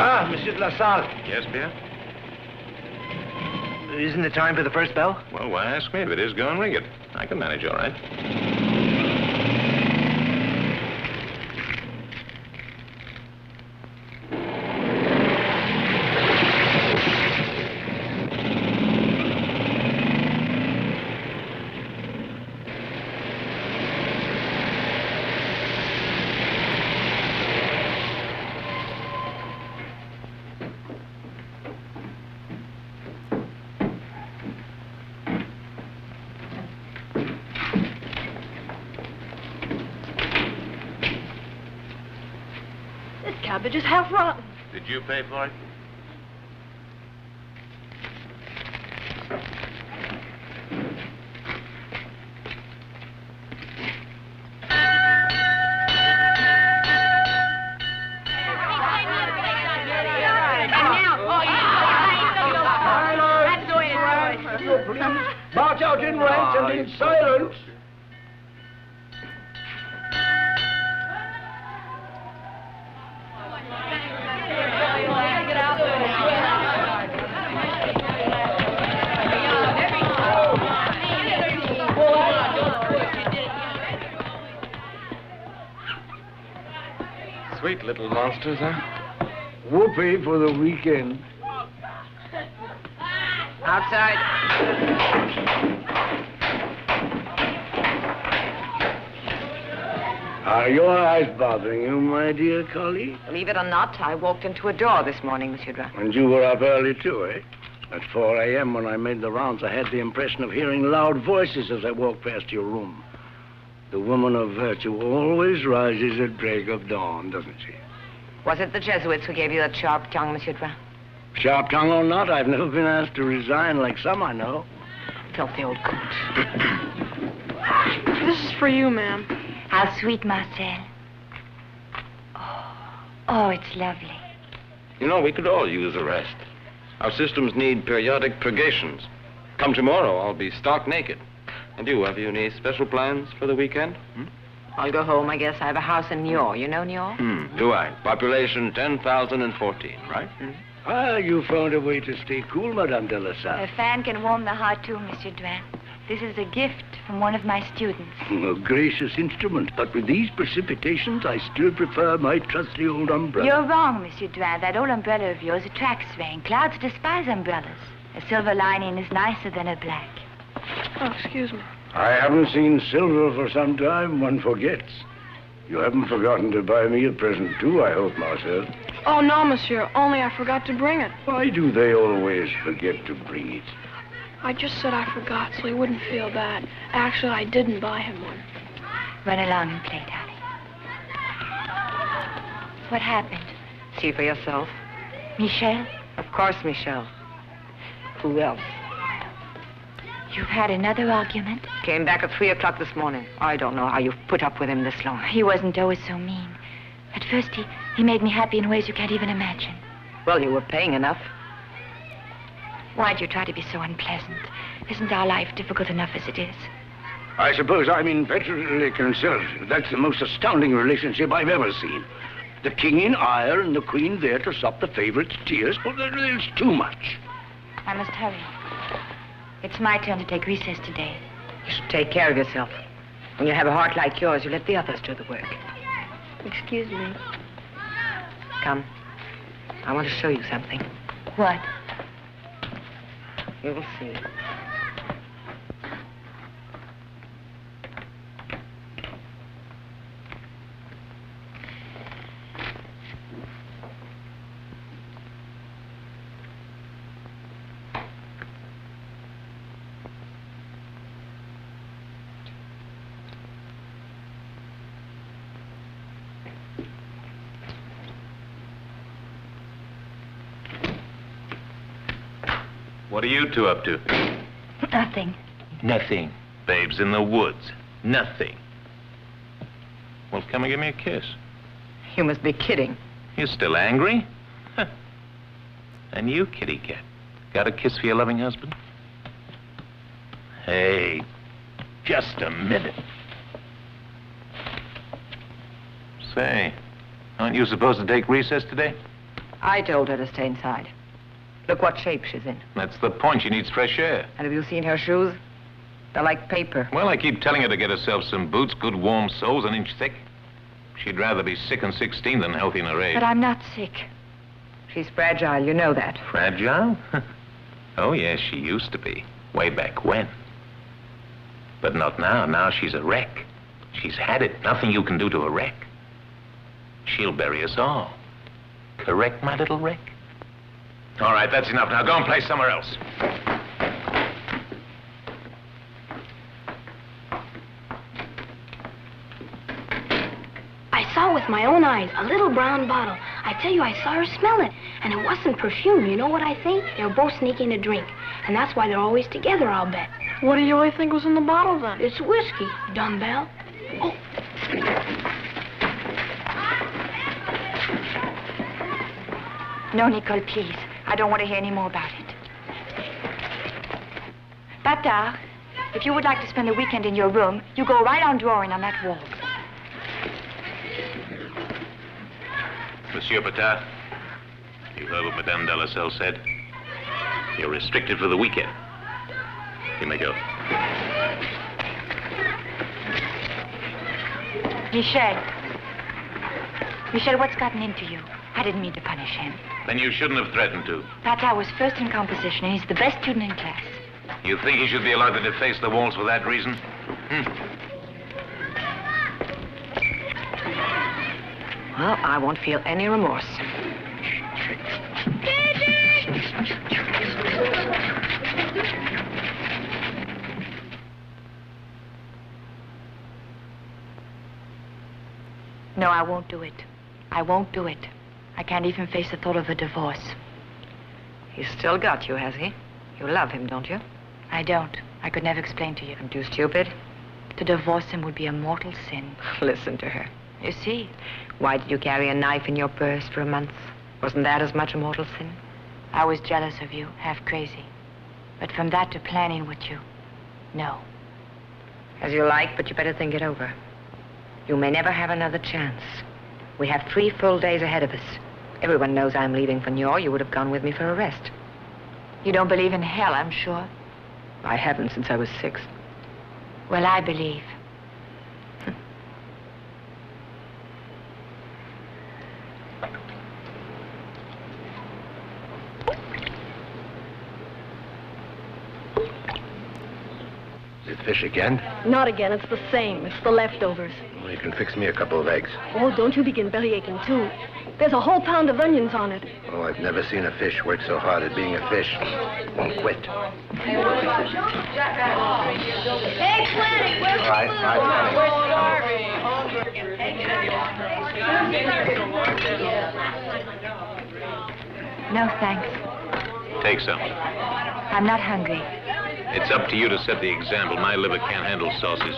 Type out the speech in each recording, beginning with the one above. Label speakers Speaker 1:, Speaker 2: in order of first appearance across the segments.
Speaker 1: Ah, Monsieur Delassalle.
Speaker 2: Yes, Pierre?
Speaker 1: Isn't it time for the first bell?
Speaker 2: Well, why ask me? If it is, go and ring it. I can manage all right.
Speaker 3: Cabbage is half rotten.
Speaker 2: Did you pay for it?
Speaker 1: March out in ranks and in silence.
Speaker 2: Sweet little monsters, huh?
Speaker 1: Whoopee for the weekend.
Speaker 4: Outside.
Speaker 1: Are your eyes bothering you, my dear colleague?
Speaker 4: Believe it or not, I walked into a door this morning, Monsieur Drouin.
Speaker 1: And you were up early, too, eh? At 4 a.m. when I made the rounds, I had the impression of hearing loud voices as I walked past your room. The woman of virtue always rises at break of dawn, doesn't she?
Speaker 4: Was it the Jesuits who gave you that sharp tongue, Monsieur Drouin?
Speaker 1: Sharp tongue or not, I've never been asked to resign like some I know.
Speaker 4: Filthy old coot.
Speaker 3: This is for you, ma'am.
Speaker 5: How sweet, Marcel. Oh, it's lovely.
Speaker 2: You know, we could all use a rest. Our systems need periodic purgations. Come tomorrow, I'll be stark naked. And you, have you any special plans for the weekend?
Speaker 4: I'll go home, I guess. I have a house in Niort. You know Niort?
Speaker 2: Do I? Population 10,014, right?
Speaker 1: Ah, you found a way to stay cool, Madame Delassalle.
Speaker 5: A fan can warm the heart, too, Monsieur Drouin. This is a gift from one of my students.
Speaker 1: A gracious instrument, but with these precipitations, I still prefer my trusty old umbrella.
Speaker 5: You're wrong, Monsieur Drouin. That old umbrella of yours attracts rain. Clouds despise umbrellas. A silver lining is nicer than a black.
Speaker 3: Oh, excuse me.
Speaker 1: I haven't seen silver for some time. One forgets. You haven't forgotten to buy me a present, too, I hope, Marcel.
Speaker 3: Oh, no, monsieur. Only I forgot to bring it.
Speaker 1: Why do they always forget to bring it?
Speaker 3: I just said I forgot so he wouldn't feel bad. Actually, I didn't buy him one.
Speaker 5: Run along and play, darling. What happened?
Speaker 4: See for yourself.
Speaker 5: Michel?
Speaker 4: Of course, Michel. Who else?
Speaker 5: You've had another argument?
Speaker 4: Came back at 3 o'clock this morning. I don't know how you've put up with him this long.
Speaker 5: He wasn't always so mean. At first, he made me happy in ways you can't even imagine.
Speaker 4: Well, you were paying enough.
Speaker 5: Why'd you try to be so unpleasant? Isn't our life difficult enough as it is?
Speaker 1: I suppose I'm inveterately concerned. That's the most astounding relationship I've ever seen. The king in ire and the queen there to stop the favorite's tears. Oh, it's too much.
Speaker 5: I must hurry. It's my turn to take recess today.
Speaker 4: You should take care of yourself. When you have a heart like yours, you let the others do the work.
Speaker 3: Excuse me.
Speaker 4: Come. I want to show you something.
Speaker 5: What?
Speaker 4: You will see.
Speaker 2: What are you two up to?
Speaker 5: Nothing.
Speaker 2: Nothing. Babes in the woods. Nothing. Well, come and give me a kiss.
Speaker 4: You must be kidding.
Speaker 2: You still angry? Huh. And you, kitty cat, got a kiss for your loving husband? Hey, just a minute. Say, aren't you supposed to take recess today?
Speaker 4: I told her to stay inside. Look what shape she's in.
Speaker 6: That's the point. She needs fresh air.
Speaker 4: And have you seen her shoes? They're like paper.
Speaker 6: Well, I keep telling her to get herself some boots, good warm soles, an inch thick. She'd rather be sick in 16 than healthy in her age.
Speaker 5: But I'm not sick.
Speaker 4: She's fragile, you know that.
Speaker 6: Fragile? Oh, yes, she used to be. Way back when. But not now. Now she's a wreck. She's had it. Nothing you can do to a wreck. She'll bury us all. Correct, my little wreck? All right, that's enough. Now go and play somewhere else.
Speaker 3: I saw with my own eyes a little brown bottle. I tell you, I saw her smell it. And it wasn't perfume. You know what I think? They were both sneaking a drink. And that's why they're always together, I'll bet.
Speaker 7: What do you really think was in the bottle, then?
Speaker 3: It's whiskey, dumbbell. Oh.
Speaker 5: No, Nicole, please. I don't want to hear any more about it. Patard, if you would like to spend the weekend in your room, you go right on drawing on that wall.
Speaker 6: Monsieur Patard, you heard what Madame Delassalle said? You're restricted for the weekend. You may go.
Speaker 5: Michel. Michel, what's gotten into you? I didn't mean to punish him.
Speaker 6: Then you shouldn't have threatened to.
Speaker 5: Patard was first in composition, and he's the best student in class.
Speaker 6: You think he should be allowed to deface the walls for that reason?
Speaker 4: Well, I won't feel any remorse.
Speaker 5: No, I won't do it. I won't do it. I can't even face the thought of a divorce.
Speaker 4: He's still got you, has he? You love him, don't you?
Speaker 5: I don't. I could never explain to you.
Speaker 4: I'm too stupid?
Speaker 5: To divorce him would be a mortal sin.
Speaker 4: Listen to her.
Speaker 5: You see?
Speaker 4: Why did you carry a knife in your purse for a month? Wasn't that as much a mortal sin?
Speaker 5: I was jealous of you, half crazy. But from that to planning with you, no.
Speaker 4: As you like, but you better think it over. You may never have another chance. We have 3 full days ahead of us. Everyone knows I'm leaving for Niort. You would have gone with me for a rest.
Speaker 5: You don't believe in hell, I'm sure.
Speaker 4: I haven't since I was 6.
Speaker 5: Well, I believe.
Speaker 8: Is it fish again?
Speaker 7: Not again. It's the same. It's the leftovers.
Speaker 8: Well, you can fix me a couple of eggs.
Speaker 7: Oh, don't you begin bellyaching, too. There's a whole pound of onions on it.
Speaker 8: Oh, I've never seen a fish work so hard at being a fish. Won't quit.
Speaker 3: Hey, Planny, where's
Speaker 8: All right,
Speaker 5: No, thanks.
Speaker 6: Take some.
Speaker 5: I'm not hungry.
Speaker 6: It's up to you to set the example. My liver can't handle sauces.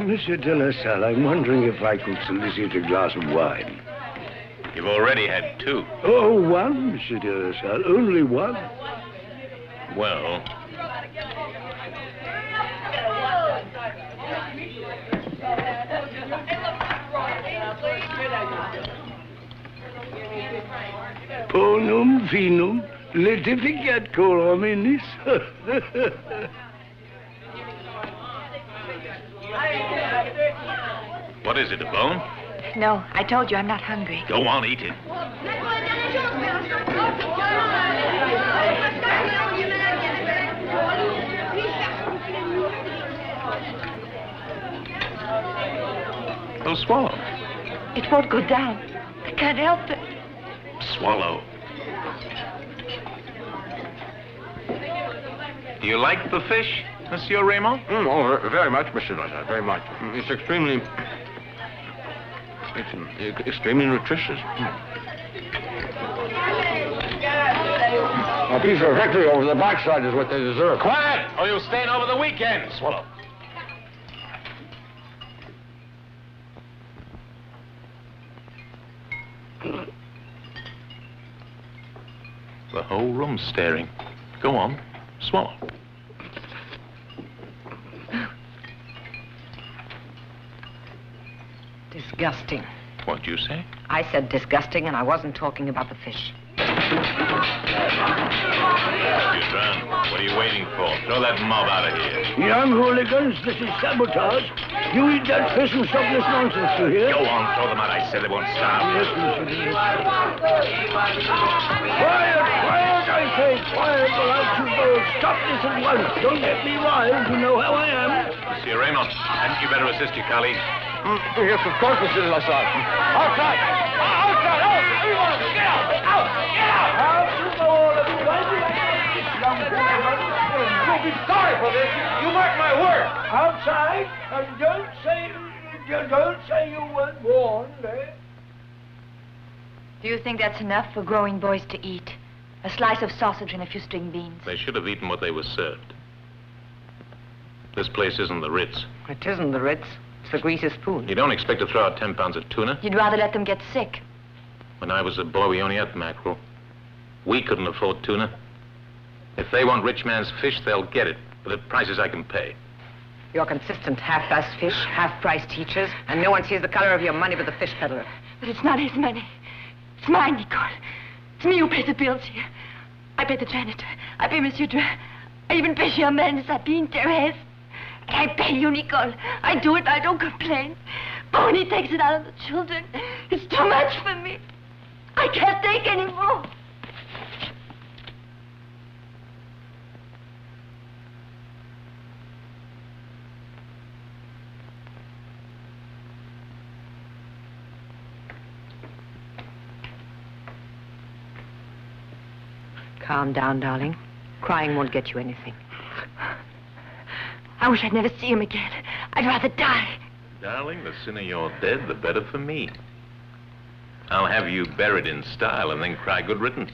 Speaker 1: Monsieur Delassalle, I'm wondering if I could solicit a glass of wine.
Speaker 6: You've already had 2.
Speaker 1: Oh, one, Monsieur Delassalle. Only one.
Speaker 6: Well,
Speaker 1: Ponum finum letificat cor hominis.
Speaker 6: what is it, a bone?
Speaker 5: No, I told you I'm not hungry.
Speaker 6: Go on, eat it. Well, swallow.
Speaker 5: It won't go down. I can't help it.
Speaker 6: Swallow. Do you like the fish, Monsieur Raymond?
Speaker 2: Oh, very much, Mr. Delassalle, very much. It's extremely nutritious. A piece of victory over the backside is what they deserve.
Speaker 6: Quiet, or you'll stay over the weekend. Swallow. The whole room's staring. Go on, swallow.
Speaker 4: Disgusting.
Speaker 6: What'd you say?
Speaker 4: I said disgusting, and I wasn't talking about the fish.
Speaker 6: Dutron, what are you waiting for? Throw that mob out of here.
Speaker 1: Young hooligans, this is sabotage. You eat that fish and stop this nonsense, you hear?
Speaker 6: Go on, throw them out. I said they won't stop.
Speaker 1: Yes, Mr. Dean. Quiet, quiet, I say. Quiet, or out you go. Stop this at once. Don't get me riled. You know how I am.
Speaker 6: Monsieur Raymond, hadn't you better assist your colleague?
Speaker 2: Yes, of course, Mr. Delassalle. Outside! Outside! Out! Everyone, get out! Out! Get out!
Speaker 1: Out you go, all of you. Why do you this young gentleman?
Speaker 2: You'll be sorry for this. You mark my word.
Speaker 1: Outside, and don't say you weren't warned, eh?
Speaker 5: Do you think that's enough for growing boys to eat? A slice of sausage and a few string beans.
Speaker 6: They should have eaten what they were served. This place isn't the Ritz.
Speaker 4: It isn't the Ritz. It's the greasy spoon.
Speaker 6: You don't expect to throw out 10 pounds of tuna?
Speaker 5: You'd rather let them get sick.
Speaker 6: When I was a boy, we only had mackerel. We couldn't afford tuna. If they want rich man's fish, they'll get it, but at prices I can pay.
Speaker 4: You're consistent half-price fish, half-price teachers, and no one sees the color of your money but the fish peddler.
Speaker 7: But it's not his money. It's mine, Nicole. It's me who pays the bills here. I pay the janitor. I pay Monsieur Drouin. I even pay Germaine, Sabine, Therese. I pay you, Nicole. I do it. I don't complain. But when he takes it out of the children, it's too much for me. I can't take any more.
Speaker 4: Calm down, darling. Crying won't get you anything.
Speaker 7: I wish I'd never see him again. I'd rather die.
Speaker 6: Darling, the sooner you're dead, the better for me. I'll have you buried in style and then cry good riddance.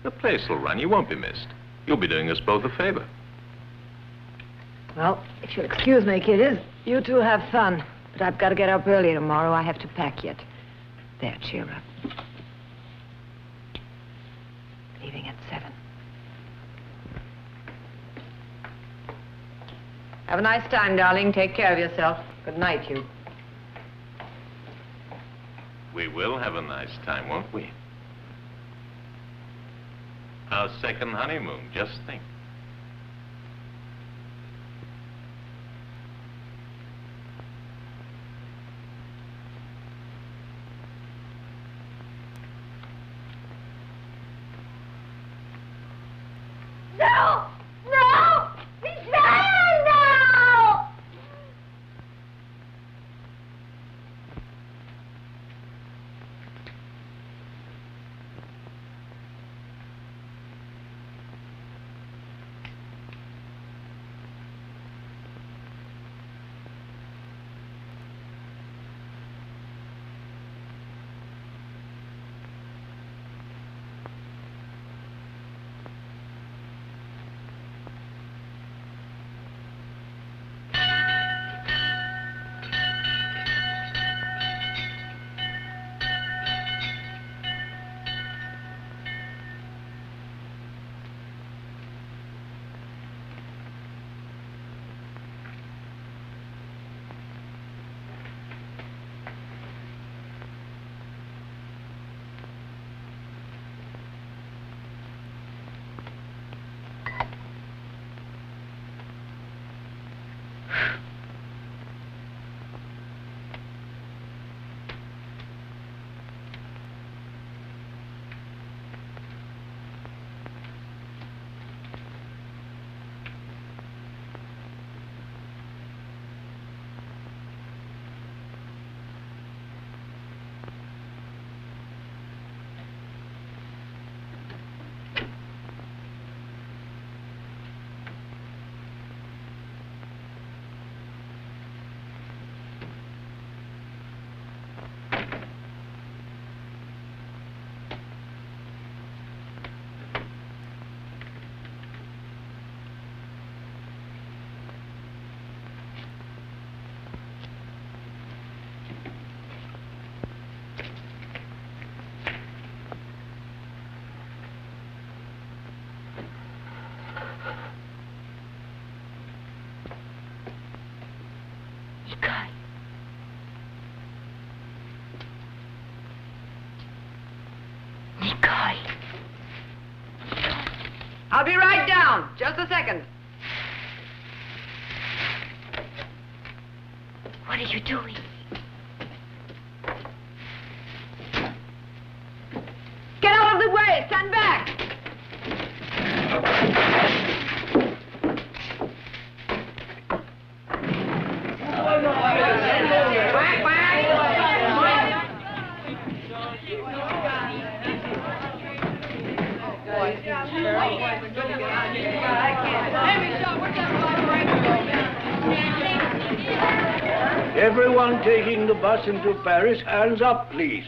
Speaker 6: The place will run. You won't be missed. You'll be doing us both a favor.
Speaker 4: Well, if you'll excuse me, kiddies, you two have fun. But I've got to get up early tomorrow. I have to pack yet. There, cheer up. Leaving at 7. Have a nice time, darling. Take care of yourself. Good night, you.
Speaker 6: We will have a nice time, won't we? Our second honeymoon, just think.
Speaker 7: No! No! Michel, no!
Speaker 4: I'll be right down. Just a second.
Speaker 3: What are you doing?
Speaker 4: Get out of the way! Stand back!
Speaker 1: Everyone taking the bus into Paris, hands up, please.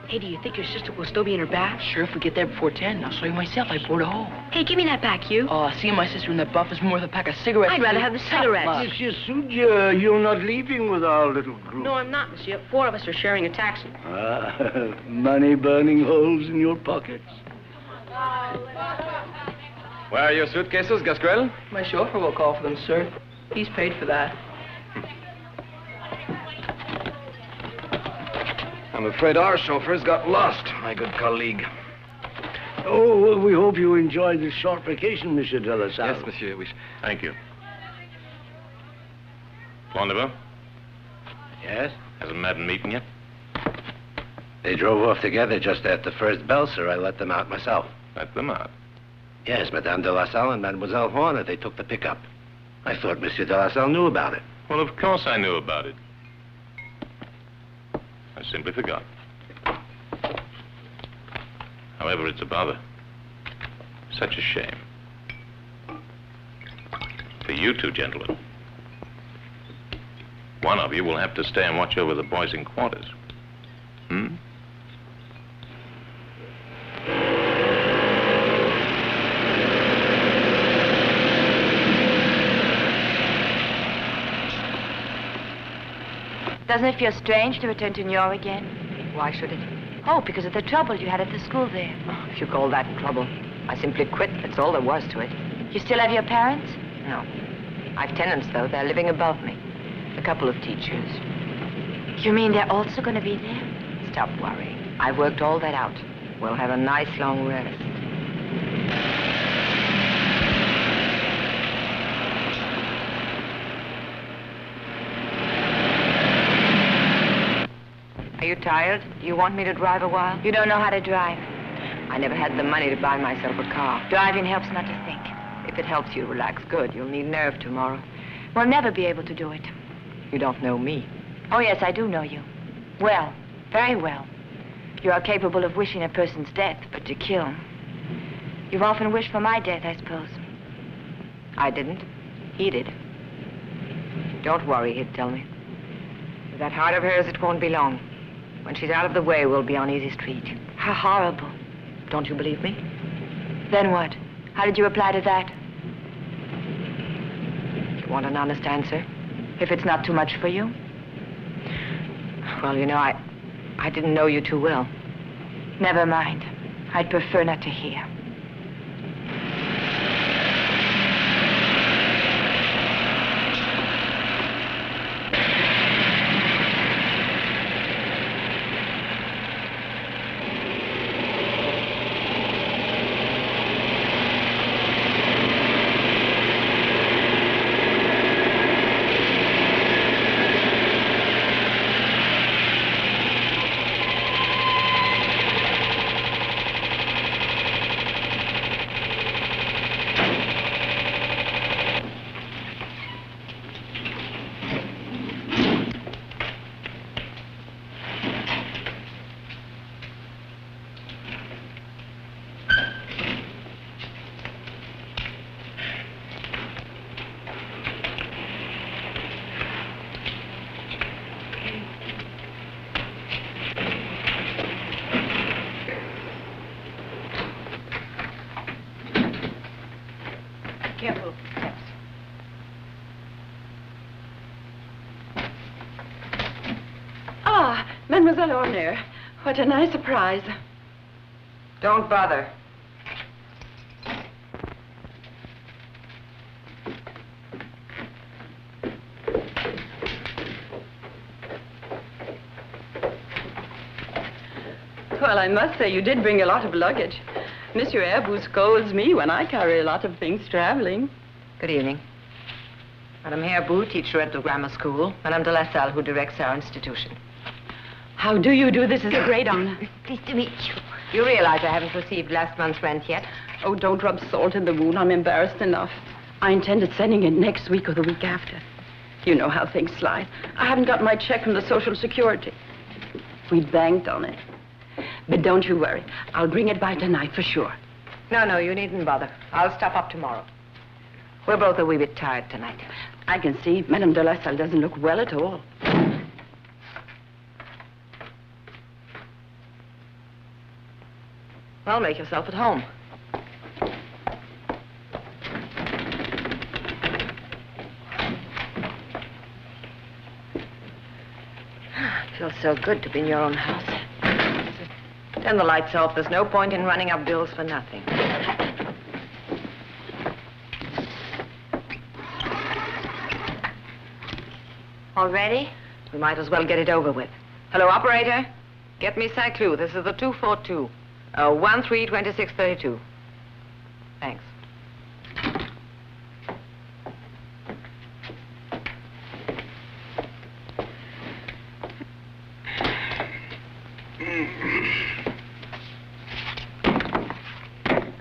Speaker 7: Hey, do you think your sister will still be in her bath? Sure, if we get there before 10. I'll show you myself. I bored a hole.
Speaker 3: Hey, give me that back, you.
Speaker 7: Oh, seeing my sister in that buff is more than a pack of cigarettes.
Speaker 3: I'd rather have the cigarettes.
Speaker 1: Monsieur Sudia, you're not leaving with our little group.
Speaker 7: No, I'm not, monsieur. 4 of us are sharing a taxi.
Speaker 1: Ah, money burning holes in your pockets.
Speaker 2: Where are your suitcases, Gasquel?
Speaker 7: My chauffeur will call for them, sir. He's paid for that.
Speaker 2: I'm afraid our chauffeurs got lost, my good colleague.
Speaker 1: Oh, well, we hope you enjoyed this short vacation, Monsieur Delassalle.
Speaker 2: Yes, monsieur.
Speaker 6: Thank you. Rendezvous?
Speaker 8: Yes?
Speaker 6: Hasn't Madden meeting yet?
Speaker 8: They drove off together just at the first bell, sir. I let them out myself.
Speaker 6: Let them out.
Speaker 8: Yes, Madame Delassalle and Mademoiselle Horner, they took the pickup. I thought Monsieur Delassalle knew about it.
Speaker 6: Well, of course I knew about it. I simply forgot. However, it's a bother. Such a shame. For you two gentlemen. One of you will have to stay and watch over the boys in quarters. Hmm?
Speaker 5: Doesn't it feel strange to return to New York again?
Speaker 4: Why should it?
Speaker 5: Oh, because of the trouble you had at the school there.
Speaker 4: Oh, if you call that trouble, I simply quit. That's all there was to it.
Speaker 5: You still have your parents?
Speaker 4: No. I've tenants, though. They're living above me. A couple of teachers.
Speaker 5: You mean they're also going to be there?
Speaker 4: Stop worrying. I've worked all that out. We'll have a nice long rest. Are you tired? Do you want me to drive a while?
Speaker 5: You don't know how to drive.
Speaker 4: I never had the money to buy myself a car.
Speaker 5: Driving helps not to think.
Speaker 4: If it helps you relax, good. You'll need nerve tomorrow.
Speaker 5: We'll never be able to do it.
Speaker 4: You don't know me.
Speaker 5: Oh, yes, I do know you. Well, very well. You are capable of wishing a person's death, but to kill. You've often wished for my death, I suppose.
Speaker 4: I didn't. He did. Don't worry, he'd tell me. With that heart of hers, it won't be long. When she's out of the way, we'll be on easy street.
Speaker 5: How horrible.
Speaker 4: Don't you believe me?
Speaker 5: Then what? How did you reply to that?
Speaker 4: You want an honest answer?
Speaker 5: If it's not too much for you?
Speaker 4: Well, you know, I didn't know you too well.
Speaker 5: Never mind. I'd prefer not to hear.
Speaker 7: Careful. Steps. Ah, Mademoiselle Horner. What a nice surprise.
Speaker 4: Don't bother.
Speaker 7: Well, I must say you did bring a lot of luggage.
Speaker 9: Monsieur Airbus scolds me when I carry a lot of things traveling.
Speaker 4: Good evening. Madame Herbout, teacher at the grammar school. Madame Delassalle, who directs our institution.
Speaker 9: How do you do? This is a great honor.
Speaker 4: Pleased to meet you. You realize I haven't received last month's rent yet?
Speaker 9: Oh, don't rub salt in the wound. I'm embarrassed enough. I intended sending it next week or the week after. You know how things slide. I haven't got my check from the Social Security. We banked on it. But don't you worry. I'll bring it by tonight for sure.
Speaker 4: No, you needn't bother. I'll stop up tomorrow. We're both a wee bit tired tonight.
Speaker 9: I can see Madame Delassalle doesn't look well at all.
Speaker 4: Well, make yourself at home. It feels so good to be in your own house. Turn the lights off. There's no point in running up bills for nothing. All ready? We might as well get it over with. Hello, operator. Get me Saint-Cloud. This is the 242. 132632. Thanks.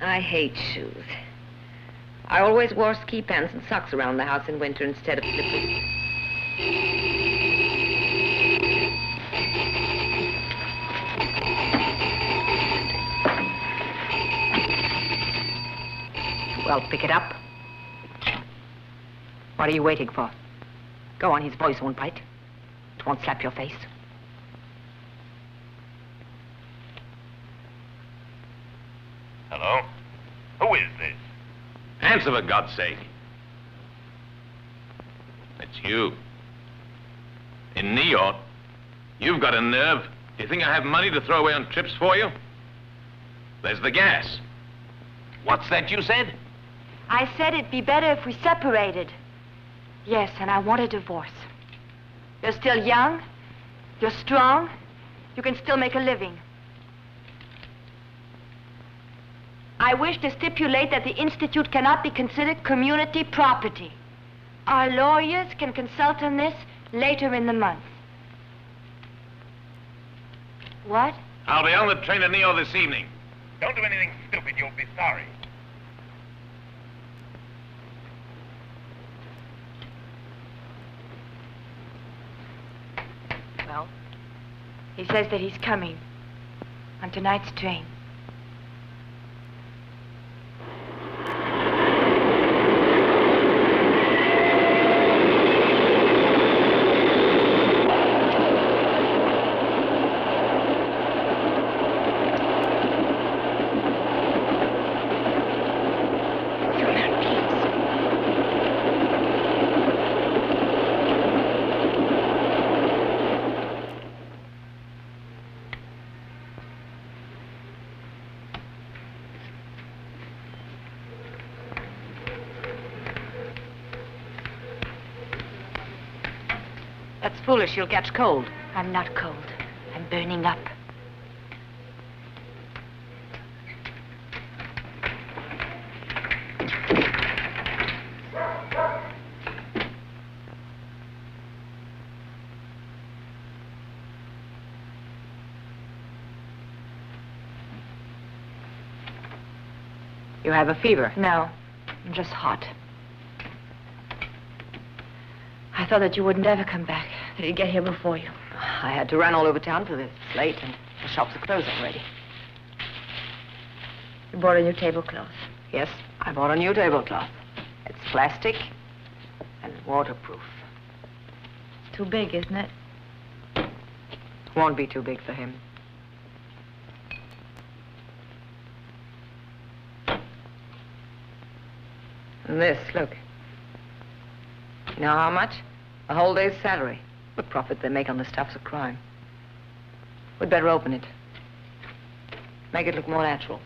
Speaker 4: I hate shoes. I always wore ski pants and socks around the house in winter instead of slippers. Well, pick it up. What are you waiting for? Go on, his voice won't bite. It won't slap your face.
Speaker 6: Hello? Who is this? Answer, for God's sake. It's you. In New York? You've got a nerve. Do you think I have money to throw away on trips for you? There's the gas. What's that you said?
Speaker 5: I said it'd be better if we separated. Yes, and I want a divorce. You're still young. You're strong. You can still make a living. I wish to stipulate that the Institute cannot be considered community property. Our lawyers can consult on this later in the month. What?
Speaker 6: I'll be on the train to New York this evening. Don't do anything stupid. You'll be sorry.
Speaker 5: Well, he says that he's coming on tonight's train.
Speaker 4: That's foolish. You'll catch cold.
Speaker 5: I'm not cold. I'm burning up.
Speaker 4: You have a fever?
Speaker 5: No, I'm just hot. I thought that you wouldn't ever come back, that he'd get here before you.
Speaker 4: I had to run all over town for this. It's late and the shops are closed already.
Speaker 5: You bought a new tablecloth.
Speaker 4: Yes, I bought a new tablecloth. It's plastic and waterproof.
Speaker 5: It's too big, isn't it?
Speaker 4: Won't be too big for him. And this, look. You know how much? A whole day's salary. The profit they make on the stuff's a crime. We'd better open it. Make it look more natural.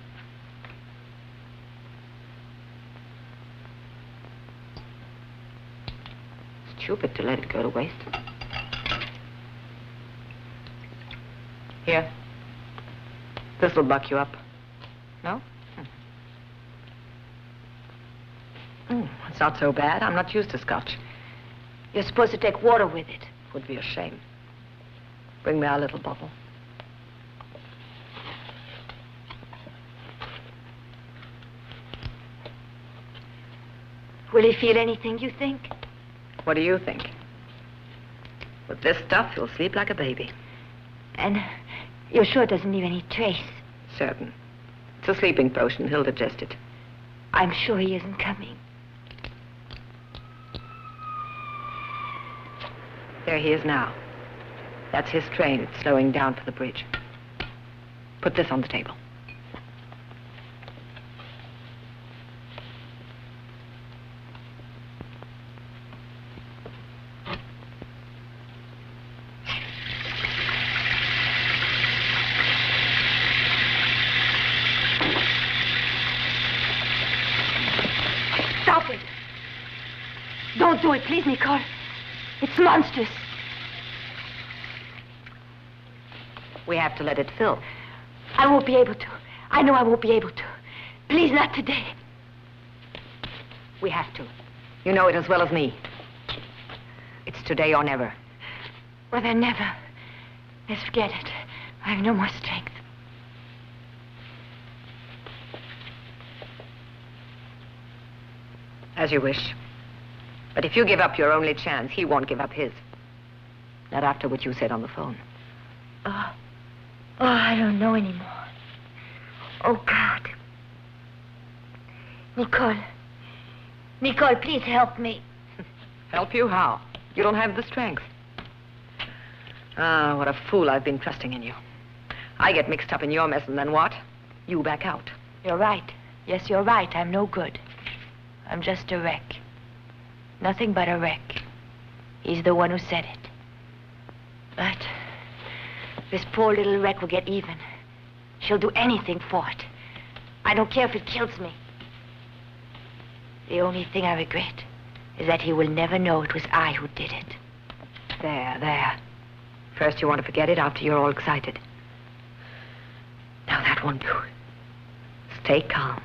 Speaker 4: Stupid to let it go to waste. Here. This'll buck you up. No? Oh, it's not so bad. I'm not used to scotch.
Speaker 5: You're supposed to take water with it.
Speaker 4: Would be a shame. Bring me our little bottle.
Speaker 5: Will he feel anything, you think?
Speaker 4: What do you think? With this stuff, you'll sleep like a baby.
Speaker 5: And you're sure it doesn't leave any trace?
Speaker 4: Certain. It's a sleeping potion. He'll digest it.
Speaker 5: I'm sure he isn't coming.
Speaker 4: There he is now. That's his train. It's slowing down for the bridge. Put this on the table.
Speaker 5: Stop it! Don't do it, please, Nicole. It's monstrous.
Speaker 4: We have to let it fill.
Speaker 5: I won't be able to. I know I won't be able to. Please, not today.
Speaker 4: We have to. You know it as well as me. It's today or never.
Speaker 5: Well, then never. Let's forget it. I have no more strength.
Speaker 4: As you wish. But if you give up your only chance, he won't give up his. Not after what you said on the phone.
Speaker 5: Oh, I don't know anymore. Oh, God. Nicole. Nicole, please help me.
Speaker 4: Help you? How? You don't have the strength. Ah, what a fool I've been trusting in you. I get mixed up in your mess, and then what? You back out.
Speaker 5: You're right. Yes, you're right. I'm no good. I'm just a wreck. Nothing but a wreck. He's the one who said it. But this poor little wreck will get even. She'll do anything for it. I don't care if it kills me. The only thing I regret is that he will never know it was I who did it.
Speaker 4: There. First you want to forget it, after you're all excited. Now that won't do. Stay calm.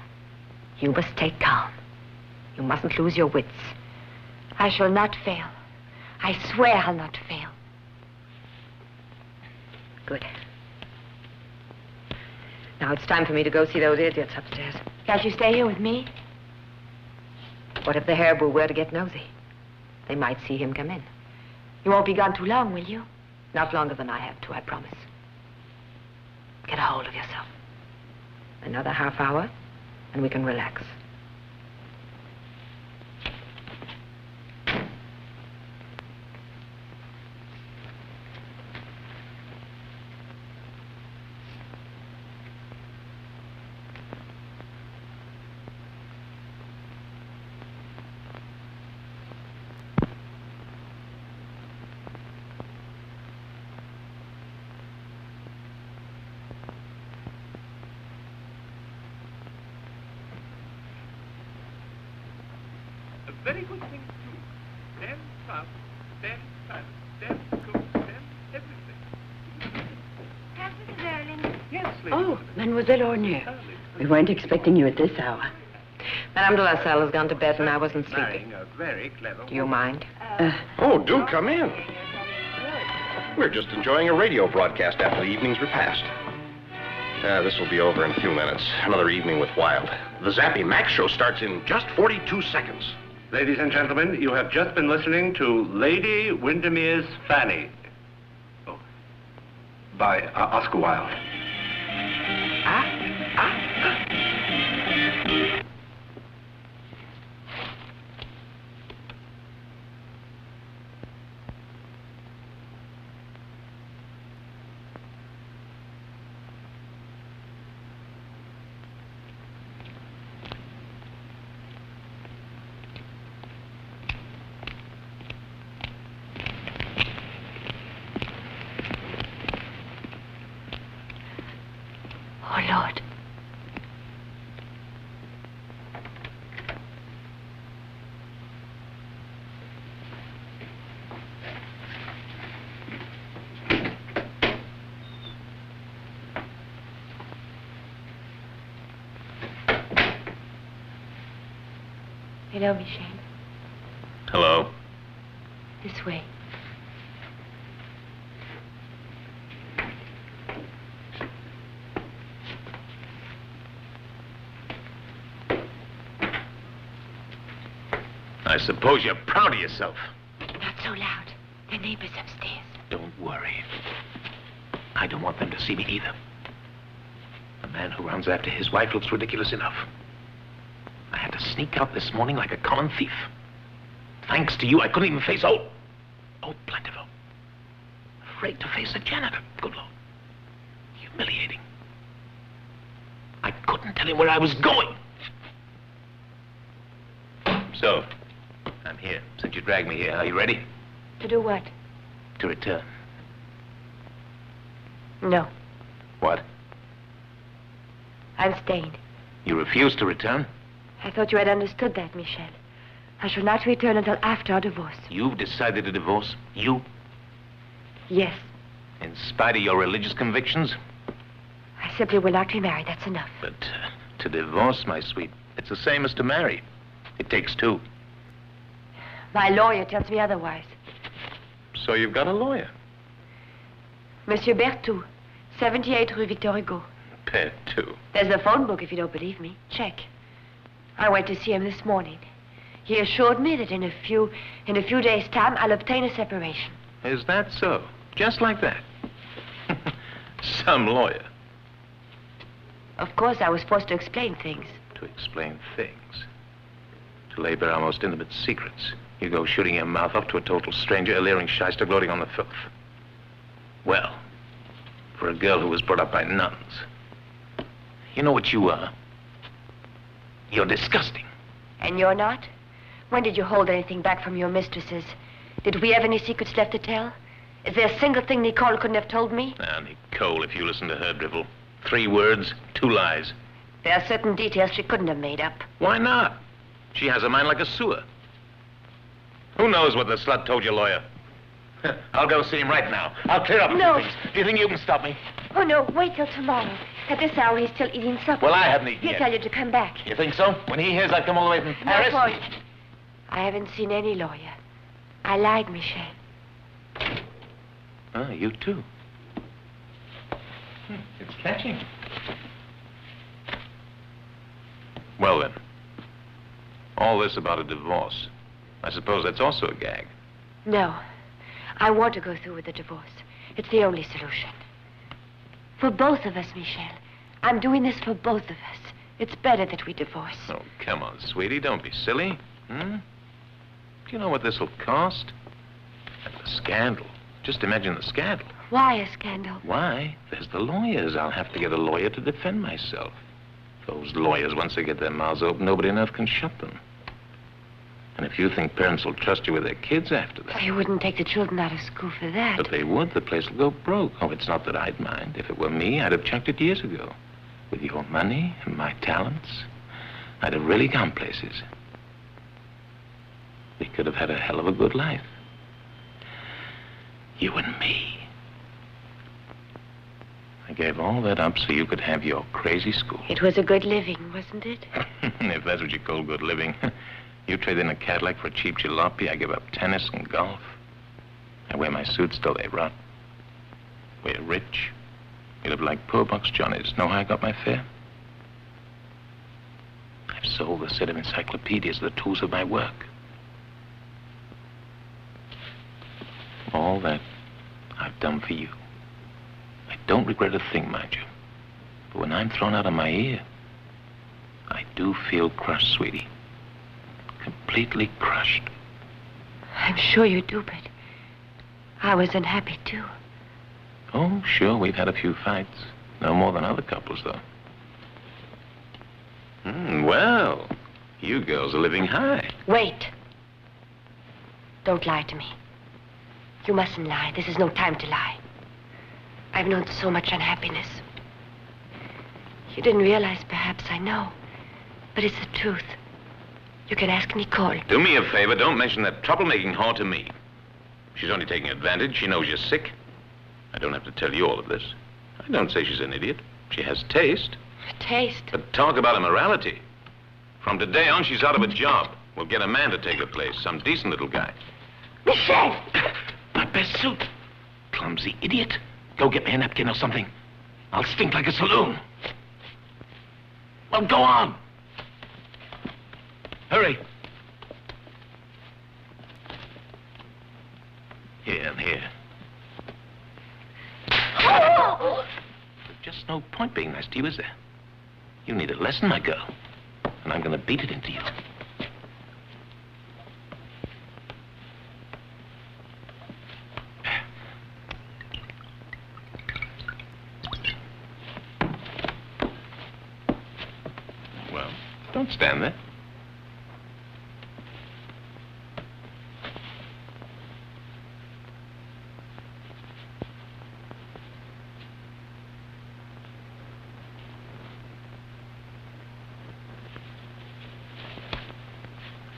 Speaker 4: You must stay calm. You mustn't lose your wits.
Speaker 5: I shall not fail. I swear I'll not fail.
Speaker 4: Good. Now it's time for me to go see those idiots upstairs.
Speaker 5: Can't you stay here with me?
Speaker 4: What if the hairbrew were to get nosy? They might see him come in.
Speaker 5: You won't be gone too long, will you?
Speaker 4: Not longer than I have to, I promise. Get a hold of yourself. Another half hour, and we can relax.
Speaker 10: Very good thing to do. Then fast, then fast, then cook, then everything.
Speaker 3: Have Mrs. Erling?
Speaker 10: Yes, lady.
Speaker 9: Oh, Mademoiselle Ornier. We weren't expecting you at this hour.
Speaker 4: Madame Delassalle has gone to bed and I wasn't sleeping.
Speaker 10: Marrying a very clever
Speaker 4: Do you mind?
Speaker 11: Oh, do come in. We're just enjoying a radio broadcast after the evening's repast. This will be over in a few minutes. Another evening with Wilde. The Zappy Max show starts in just 42 seconds.
Speaker 8: Ladies and gentlemen, you have just been listening to Lady Windermere's Fanny. Oh, by Oscar Wilde.
Speaker 5: Oh, Lord. Hello, Michel.
Speaker 6: Hello.
Speaker 5: This way.
Speaker 6: I suppose you're proud of yourself.
Speaker 5: Not so loud. The neighbors upstairs.
Speaker 6: Don't worry. I don't want them to see me either. A man who runs after his wife looks ridiculous enough. I had to sneak out this morning like a common thief. Thanks to you, I couldn't even face old Plentiful. Afraid to face a janitor. Good Lord. Humiliating. I couldn't tell him where I was going. So, I'm here. Since you dragged me here, are you ready?
Speaker 5: To do what?
Speaker 6: To return.
Speaker 5: No.
Speaker 6: What?
Speaker 5: I'm staying.
Speaker 6: You refuse to return?
Speaker 5: I thought you had understood that, Michel. I shall not return until after our divorce.
Speaker 6: You've decided to divorce? You?
Speaker 5: Yes.
Speaker 6: In spite of your religious convictions?
Speaker 5: I simply will not remarry, that's enough.
Speaker 6: But to divorce, my sweet, it's the same as to marry. It takes two.
Speaker 5: My lawyer tells me otherwise.
Speaker 6: So you've got a lawyer?
Speaker 5: Monsieur Berthoud, 78 Rue Victor Hugo.
Speaker 6: Berthoud.
Speaker 5: There's the phone book if you don't believe me. Check. I went to see him this morning. He assured me that in a few days' time, I'll obtain a separation.
Speaker 6: Is that so? Just like that? Some lawyer.
Speaker 5: Of course, I was forced to explain things.
Speaker 6: To explain things. To lay bare our most intimate secrets. You go shooting your mouth off to a total stranger, a leering shyster gloating on the filth. Well, for a girl who was brought up by nuns, you know what you are? You're disgusting.
Speaker 5: And you're not? When did you hold anything back from your mistresses? Did we have any secrets left to tell? Is there a single thing Nicole couldn't have told me?
Speaker 6: Now, Nicole, if you listen to her drivel. 3 words, 2 lies.
Speaker 5: There are certain details she couldn't have made up.
Speaker 6: Why not? She has a mind like a sewer. Who knows what the slut told your lawyer? I'll go see him right now. I'll clear up a few things. Do you think you can stop me?
Speaker 5: Oh, no, wait till tomorrow. At this hour, he's still eating supper.
Speaker 6: Well, I haven't eaten
Speaker 5: He'll
Speaker 6: yet.
Speaker 5: tell you to come back.
Speaker 6: You think so? When he hears I've come all the way from Paris?
Speaker 5: No point. I haven't seen any lawyer. I lied, Michel.
Speaker 6: Ah, you too. It's catching. Well, then. All this about a divorce. I suppose that's also a gag.
Speaker 5: No. I want to go through with the divorce. It's the only solution. For both of us, Michel. I'm doing this for both of us. It's better that we divorce.
Speaker 6: Oh, come on, sweetie. Don't be silly. Do you know what this will cost? And the scandal. Just imagine the scandal.
Speaker 5: Why a scandal?
Speaker 6: Why? There's the lawyers. I'll have to get a lawyer to defend myself. Those lawyers, once they get their mouths open, nobody on earth can shut them. And if you think parents will trust you with their kids after that...
Speaker 5: They wouldn't take the children out of school for that.
Speaker 6: But they would. The place will go broke. Oh, it's not that I'd mind. If it were me, I'd have chucked it years ago. With your money and my talents, I'd have really gone places. We could have had a hell of a good life. You and me. I gave all that up so you could have your crazy school.
Speaker 5: It was a good living, wasn't it?
Speaker 6: If that's what you call good living. You trade in a Cadillac for a cheap jalopy, I give up tennis and golf. I wear my suits till they rot. We're rich. We live like poor box Johnnies. Know how I got my fare? I've sold a set of encyclopedias, the tools of my work. All that I've done for you. I don't regret a thing, mind you. But when I'm thrown out of my ear, I do feel crushed, sweetie. Completely crushed.
Speaker 5: I'm sure you do, but I was unhappy, too.
Speaker 6: Oh, sure, we've had a few fights. No more than other couples, though. Well, you girls are living high.
Speaker 5: Wait. Don't lie to me. You mustn't lie. This is no time to lie. I've known so much unhappiness. You didn't realize, perhaps, I know. But it's the truth. You can ask Nicole.
Speaker 6: Do me a favor, don't mention that troublemaking whore to me. She's only taking advantage. She knows you're sick. I don't have to tell you all of this. I don't say she's an idiot. She has taste.
Speaker 5: Taste?
Speaker 6: But talk about immorality. From today on, she's out of a job. We'll get a man to take her place, some decent little guy.
Speaker 7: Michel!
Speaker 6: My best suit. Clumsy idiot. Go get me a napkin or something. I'll stink like a saloon. Well, go on. Hurry. Here and here.
Speaker 7: Oh!
Speaker 6: There's just no point being nice to you, is there? You need a lesson, my girl. And I'm going to beat it into you. Well, don't stand there.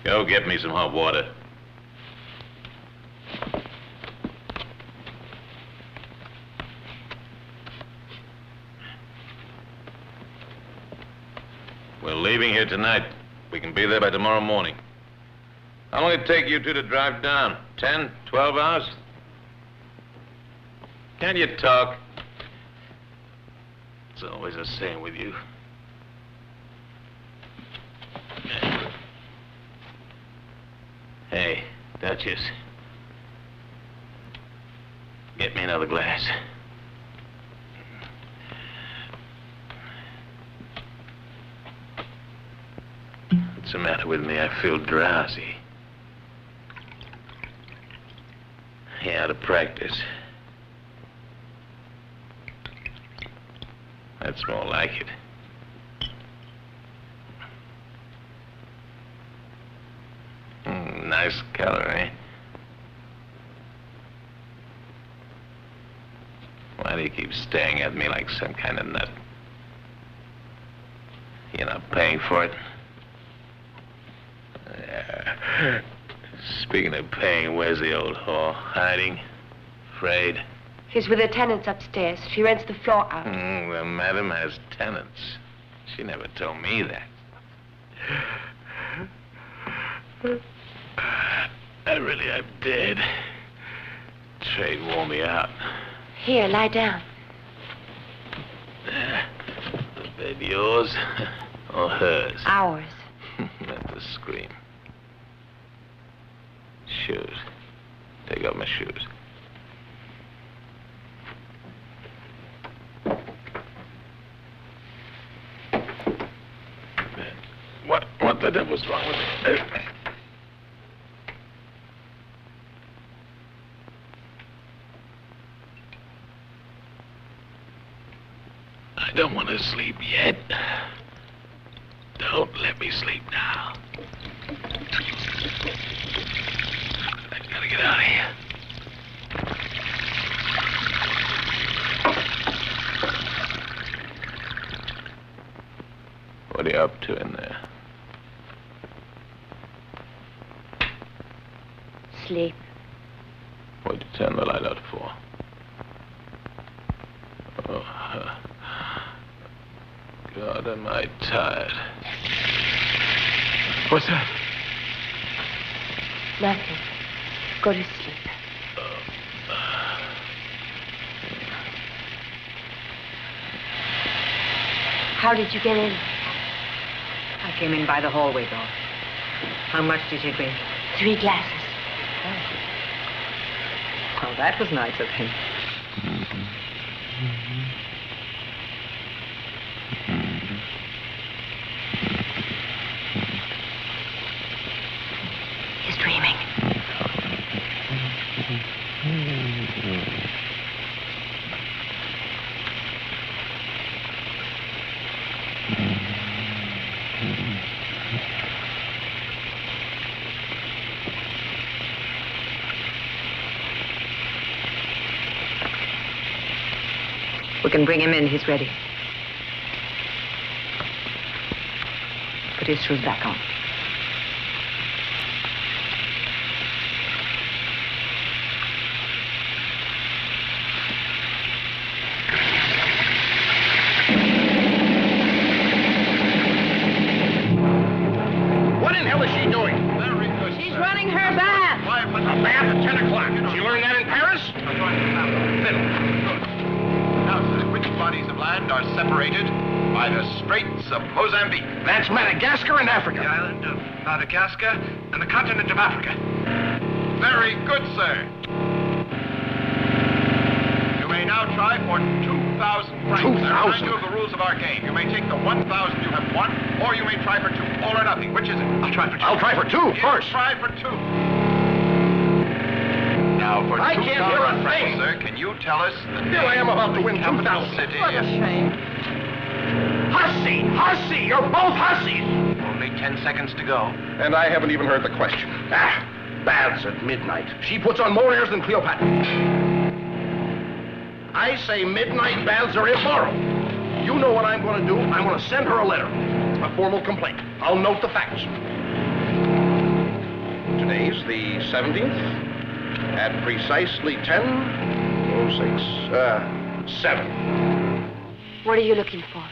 Speaker 6: Go get me some hot water. We're leaving here tonight. We can be there by tomorrow morning. How long did it take you two to drive down? 10, 12 hours? Can't you talk? It's always the same with you. Hey, Duchess. Get me another glass. What's the matter with me? I feel drowsy. Yeah, out of practice. That's more like it. Nice color, eh? Why do you keep staring at me like some kind of nut? You're not paying for it? Speaking of paying, where's the old whore? Hiding? Afraid?
Speaker 7: She's with the tenants upstairs. She rents the floor out.
Speaker 6: The madam has tenants. She never told me that. I really am dead. Trade wore me out.
Speaker 7: Here, lie down.
Speaker 6: The bed yours or hers?
Speaker 7: Ours.
Speaker 6: Not to scream. Shoes. Take off my shoes. What the devil's wrong with me? I don't want to sleep yet. Don't let me sleep now. I gotta get out of here. What are you up to in there?
Speaker 7: Sleep.
Speaker 6: What'd you turn the light out for? Oh, God, am I tired. What's that?
Speaker 7: Nothing. Go to sleep. How did you get in?
Speaker 4: I came in by the hallway door. How much did you drink?
Speaker 7: 3 glasses.
Speaker 4: Well, that was nice of him.
Speaker 7: He's dreaming.
Speaker 4: We can bring him in. He's ready. Put his shoes back on.
Speaker 11: What in hell is she doing? bodies of land are separated by the Straits of Mozambique.
Speaker 8: That's Madagascar and Africa.
Speaker 11: The island of Madagascar and the continent of Africa. Very good, sir. You may now try for 2,000 francs.
Speaker 8: 2,000?
Speaker 11: I remind you of the rules of our game. You may take the 1,000 you have won, or you may try for 2. All or nothing. Which is it?
Speaker 8: I'll try for 2.
Speaker 11: I'll
Speaker 8: try for 2 first.
Speaker 11: Try for 2. Now for
Speaker 8: I can't hear a
Speaker 11: 2,000 francs,
Speaker 8: thing.
Speaker 11: sir, can you tell us the
Speaker 8: Here I am about to win
Speaker 11: capital
Speaker 8: 2,000.
Speaker 11: city?
Speaker 9: What a shame.
Speaker 8: Hussy! Hussy! You're both hussies!
Speaker 11: Only 10 seconds to go.
Speaker 8: And I haven't even heard the question. Baths at midnight. She puts on more airs than Cleopatra. I say midnight baths are immoral. You know what I'm going to do? I'm going to send her a letter. A formal complaint. I'll note the facts. Today's the 17th. At precisely 7.
Speaker 7: What are you looking for?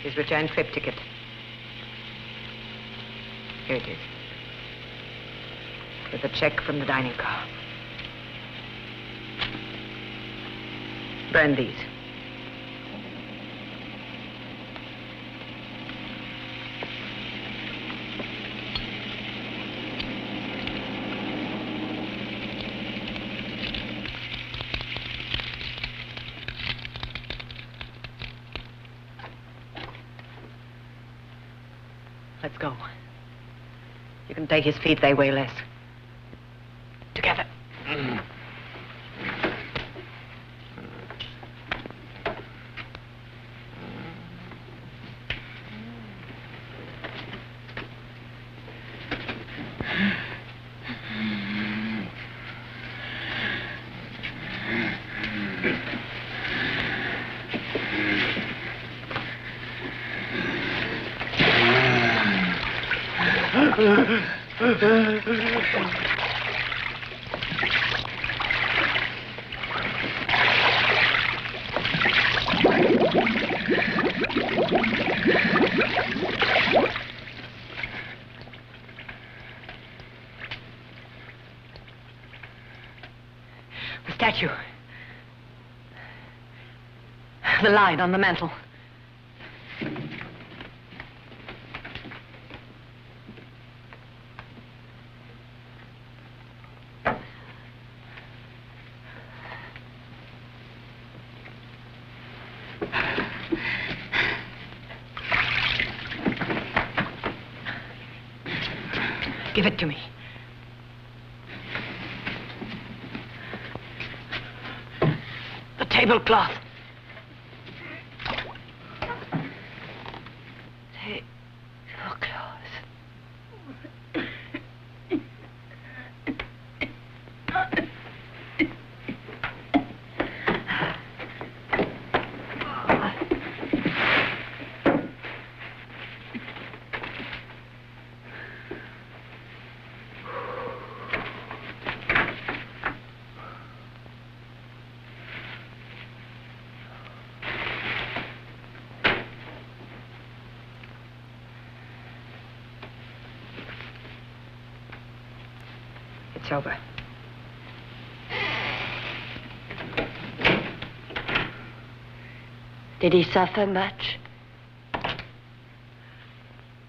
Speaker 4: His return trip ticket. Here it is. With a check from the dining car. Burn these. Let's go. You can take his feet, they weigh less. Together. The statue. The line on the mantel. Give it to me. The tablecloth. Tablecloth. It's over.
Speaker 7: Did he suffer much?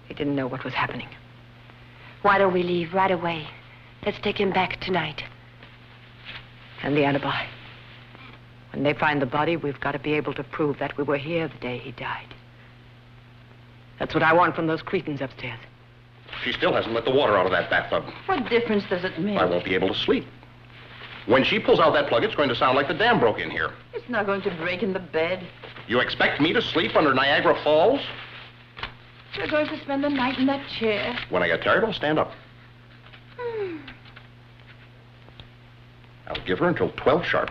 Speaker 4: He didn't know what was happening.
Speaker 7: Why don't we leave right away? Let's take him back tonight.
Speaker 4: And the alibi. When they find the body, we've got to be able to prove that we were here the day he died. That's what I want from those cretins upstairs.
Speaker 11: She still hasn't let the water out of that bathtub.
Speaker 9: What difference does it make?
Speaker 11: I won't be able to sleep. When she pulls out that plug, it's going to sound like the dam broke in here.
Speaker 9: It's not going to break in the bed.
Speaker 11: You expect me to sleep under Niagara Falls?
Speaker 9: We're going to spend the night in that chair.
Speaker 11: When I get tired, I'll stand up. I'll give her until 12 sharp.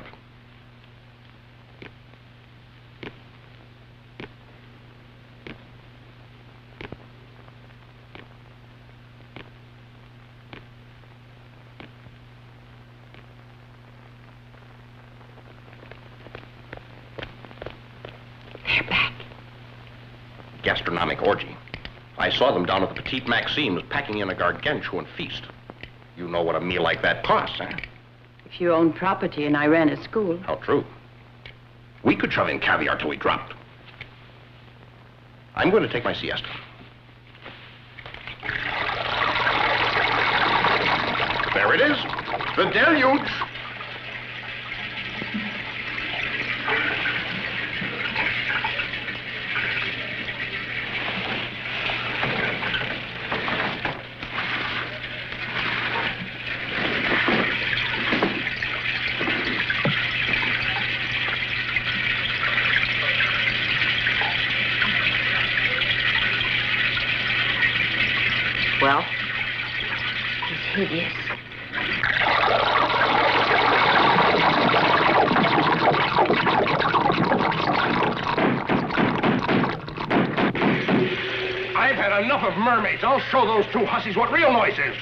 Speaker 11: Gastronomic orgy. I saw them down at the Petite Maxime's packing in a gargantuan feast. You know what a meal like that costs, huh?
Speaker 9: If you own property and I ran a school.
Speaker 11: How true. We could shove in caviar till we dropped. I'm going to take my siesta. There it is. The deluge.
Speaker 4: Well?
Speaker 5: He's hideous.
Speaker 11: I've had enough of mermaids. I'll show those two hussies what real noise is.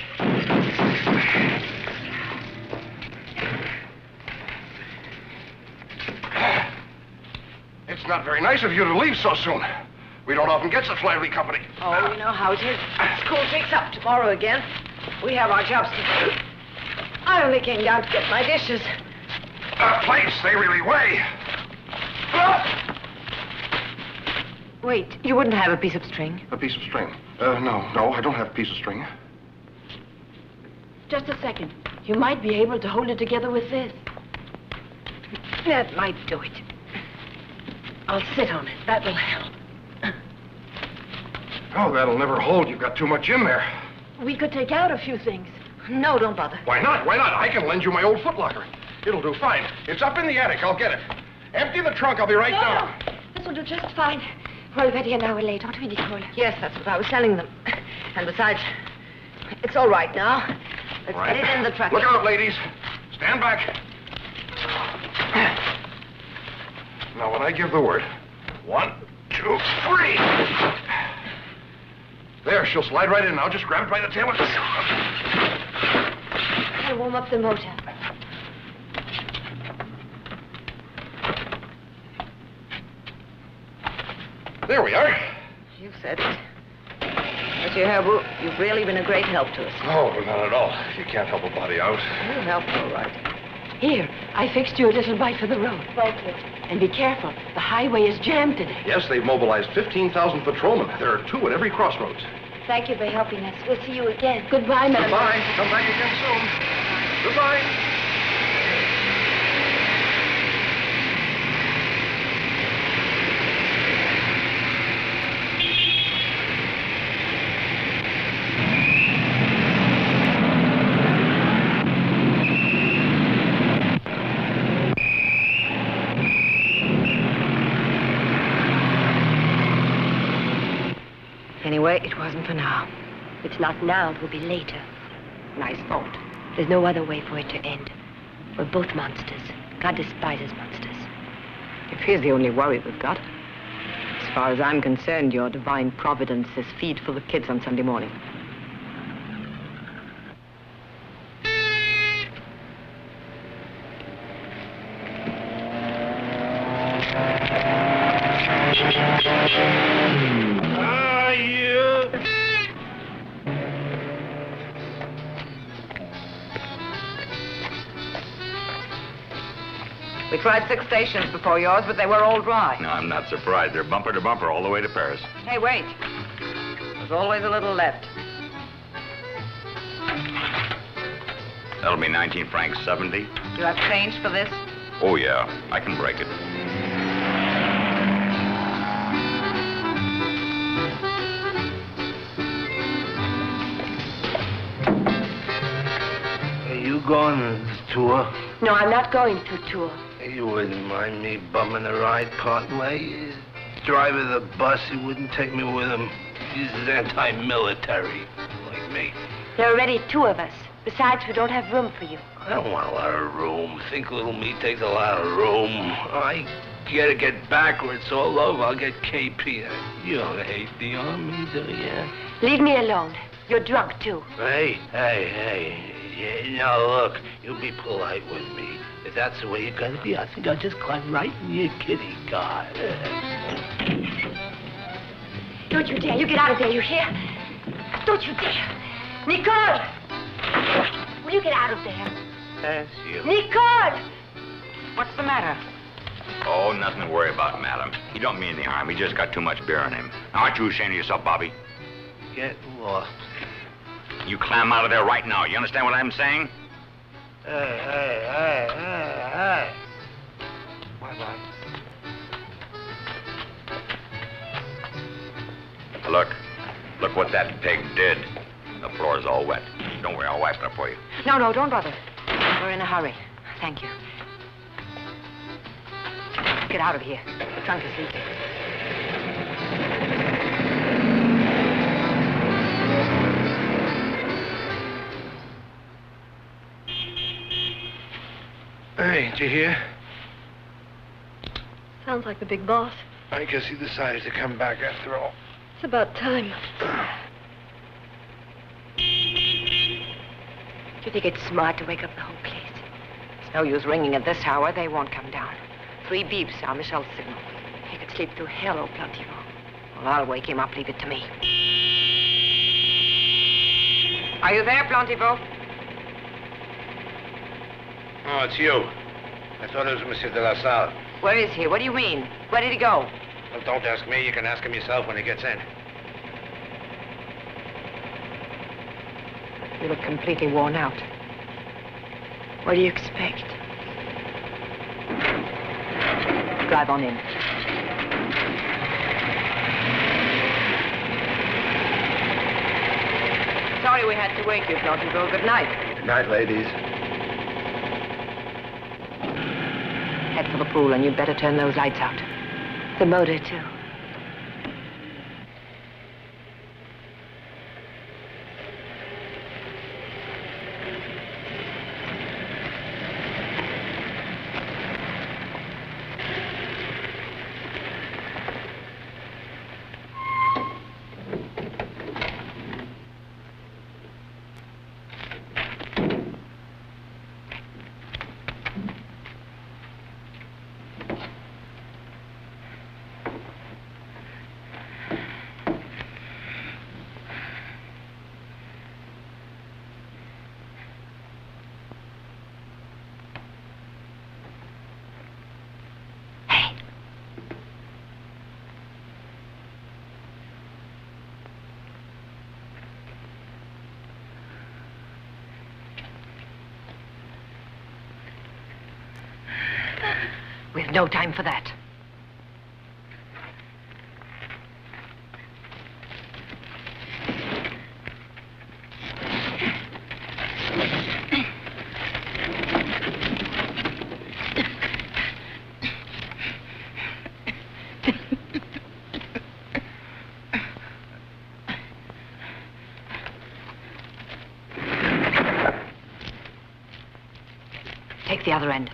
Speaker 11: It's not very nice of you to leave so soon. We don't often get such lively company.
Speaker 9: Oh, you know how it is. School takes up tomorrow again. We have our jobs to do. I only came down to get my dishes.
Speaker 11: Plates, they really weigh.
Speaker 4: Wait, you wouldn't have a piece of string?
Speaker 11: A piece of string? No, I don't have a piece of string.
Speaker 9: Just a second. You might be able to hold it together with this. That might do it. I'll sit on it. That will help.
Speaker 11: Oh, that'll never hold. You've got too much in there.
Speaker 9: We could take out a few things. No, don't bother.
Speaker 11: Why not? Why not? I can lend you my old footlocker. It'll do fine. It's up in the attic. I'll get it. Empty the trunk. I'll be right down.
Speaker 7: No. This will do just fine. We're already an hour late, aren't we, Nicole?
Speaker 4: Yes, that's what I was telling them. And besides, it's all right now. Let's
Speaker 11: Right.
Speaker 4: get it in the truck.
Speaker 11: Look out, ladies. Stand back. Now, when I give the word, 1, 2, 3. There, she'll slide right in now. Just grab it by the tail and...
Speaker 7: I'll warm up the motor.
Speaker 11: There we are.
Speaker 4: You said it. Monsieur Herbeau, you've really been a great help to us.
Speaker 11: Oh, not at all. You can't help a body out.
Speaker 4: You helped all right.
Speaker 9: Here, I fixed you a little bite for the road.
Speaker 7: Thank you.
Speaker 9: And be careful. The highway is jammed today.
Speaker 11: Yes, they've mobilized 15,000 patrolmen. There are 2 at every crossroads.
Speaker 7: Thank you for helping us. We'll see you again.
Speaker 9: Goodbye, madam.
Speaker 11: Goodbye. Come back again soon. Goodbye.
Speaker 4: Anyway, it wasn't for now.
Speaker 5: It's not now, it will be later.
Speaker 4: Nice thought.
Speaker 5: There's no other way for it to end. We're both monsters. God despises monsters.
Speaker 4: If he's the only worry we've got. As far as I'm concerned, your divine providence is feed for the kids on Sunday morning. We tried 6 stations before yours, but they were all dry.
Speaker 12: No, I'm not surprised. They're bumper to bumper all the way to Paris.
Speaker 4: Hey, wait. There's always a little left.
Speaker 12: That'll be 19 francs 70.
Speaker 4: You have change for this?
Speaker 12: Oh, yeah. I can break it.
Speaker 1: Are you going on the tour?
Speaker 7: No, I'm not going to tour.
Speaker 1: You wouldn't mind me bumming a ride part way? Driver of the bus, he wouldn't take me with him. He's anti-military, like me.
Speaker 7: There are already 2 of us. Besides, we don't have room for you.
Speaker 1: I don't want a lot of room. Think little me takes a lot of room. I gotta get backwards all over. I'll get KP. You don't hate the army, do you?
Speaker 7: Leave me alone. You're drunk, too.
Speaker 1: Hey. Yeah, now look, you be polite with me. If that's the way you gotta be, I think I'll just climb right in your kitty car.
Speaker 7: Don't you dare. You get out of there, you hear? Don't you dare. Nicole! Will you get out of there?
Speaker 1: That's you.
Speaker 7: Nicole!
Speaker 4: What's the matter?
Speaker 12: Oh, nothing to worry about, madam. He don't mean any harm. He just got too much beer on him. Aren't you ashamed of yourself, Bobby?
Speaker 1: Get lost.
Speaker 12: You climb out of there right now. You understand what I'm saying?
Speaker 1: Hey. Bye-bye.
Speaker 12: Look what that pig did. The floor's all wet. Don't worry, I'll wipe it up for you.
Speaker 4: No, don't bother. We're in a hurry. Thank you. Get out of here. The trunk is leaking.
Speaker 1: Hey, did you hear?
Speaker 7: Sounds like the big boss.
Speaker 1: I guess he decided to come back after all.
Speaker 7: It's about time.
Speaker 4: Do you think it's smart to wake up the whole place? It's no use ringing at this hour. They won't come down. 3 beeps are Michel's signal. He could sleep through hell, oh, Plantivo. Well, I'll wake him up. Leave it to me. Are you there, Plantivo?
Speaker 1: Oh, it's you. I thought it was Monsieur Delassalle.
Speaker 4: Where is he? What do you mean? Where did he go?
Speaker 1: Well, don't ask me. You can ask him yourself when he gets in.
Speaker 4: You look completely worn out.
Speaker 5: What do you expect?
Speaker 4: Drive on in. Sorry we had to wake you, Plantivo. Good night.
Speaker 1: Good night, ladies.
Speaker 4: Head for the pool, and you'd better turn those lights out.
Speaker 5: The motor, too.
Speaker 4: We've no time for that. Take the other end.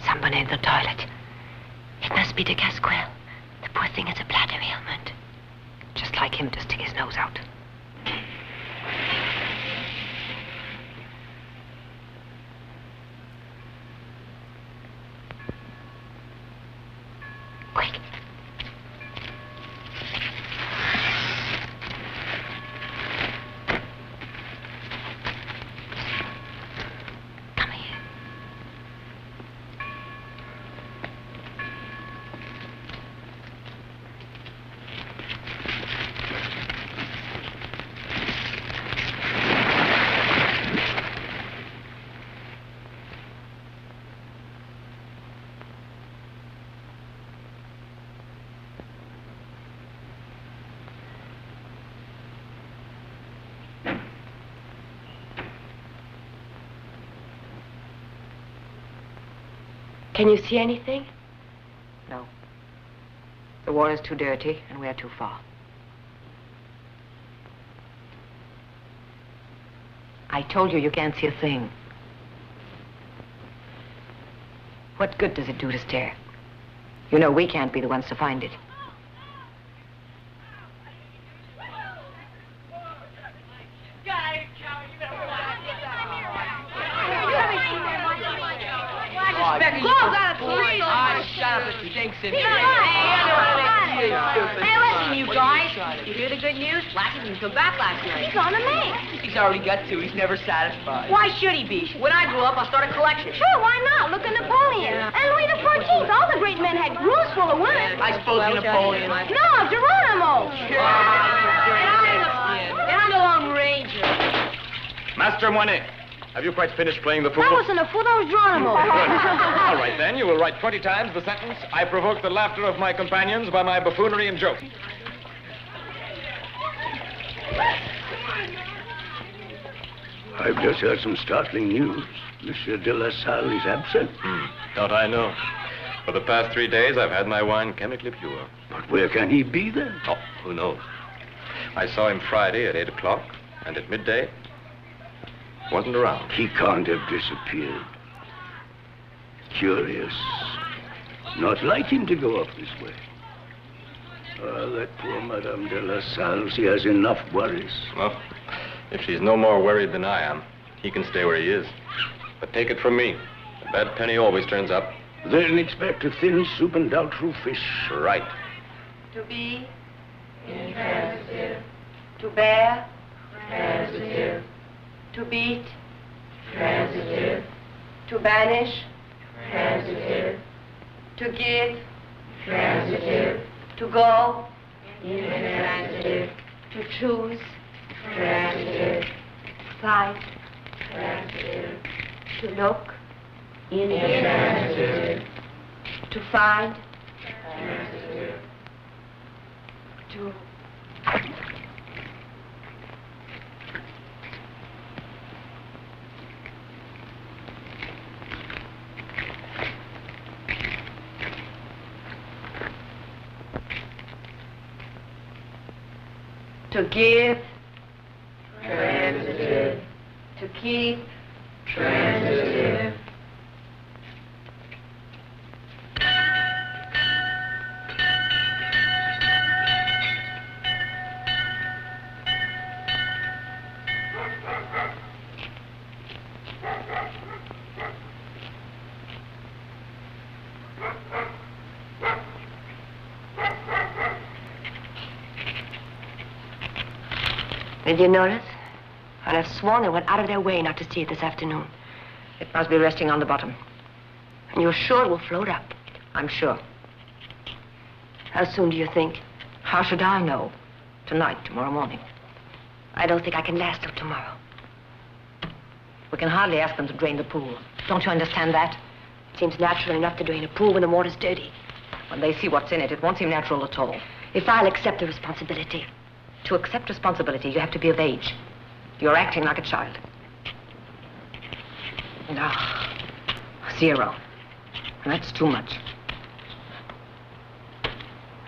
Speaker 4: Someone in the toilet. It must be de Casquel. The poor thing has a bladder ailment. Just like him to stick his nose out. Quick.
Speaker 7: Can you see anything?
Speaker 4: No. The water's too dirty, and we're too far. I told you can't see a thing. What good does it do to stare? You know we can't be the ones to find it.
Speaker 7: Hey, listen, you guys. You hear the good news? Lassie didn't come back last night. He's on a man.
Speaker 13: He's already got two. He's never satisfied.
Speaker 7: Why should he be? When I grew up, I'll start a collection. Sure, why not? Look at Napoleon. And Louis XIV. All the great men had rooms full of women.
Speaker 13: I suppose you're Napoleon.
Speaker 7: No, Geronimo. And I'm the Lone Ranger.
Speaker 11: Master Moinet, have you quite finished playing the fool?
Speaker 3: That wasn't a fool, that was Geronimo.
Speaker 11: All right, then. You will write 20 times the sentence, I provoked the laughter of my companions by my buffoonery and joke.
Speaker 1: I've just heard some startling news. Monsieur Delassalle is absent.
Speaker 11: Don't I know? For the past 3 days, I've had my wine chemically pure.
Speaker 1: But where can he be, then?
Speaker 11: Oh, who knows? I saw him Friday at 8 o'clock, and at midday, wasn't around.
Speaker 1: He can't have disappeared. Curious. Not like him to go off this way. That poor Madame Delassalle, she has enough worries.
Speaker 11: Well, if she's no more worried than I am, he can stay where he is. But take it from me, a bad penny always turns up.
Speaker 1: Then expect a thin soup and doubtful fish.
Speaker 11: Right.
Speaker 7: To be. Intransitive. To bear. Transitive. To beat. Transitive. To banish. Transitive. To give. Transitive. To go. Intransitive. To choose. Transitive. Fight. Transitive. To look. Intransitive. To find. Transitive. To... To give. Transitive. To keep. Transitive.
Speaker 4: Did you notice? I'd have sworn they went out of their way not to see it this afternoon. It must be resting on the bottom. And you're sure it will float up? I'm sure. How soon do you think? How should I know? Tonight, tomorrow morning. I don't think I can last till tomorrow. We can hardly ask them to drain the pool. Don't you understand that? It seems natural enough to drain a pool when the water's dirty. When they see what's in it, it won't seem natural at all. If I'll accept the responsibility. To accept responsibility, you have to be of age. You're acting like a child. No. 0. And that's too much.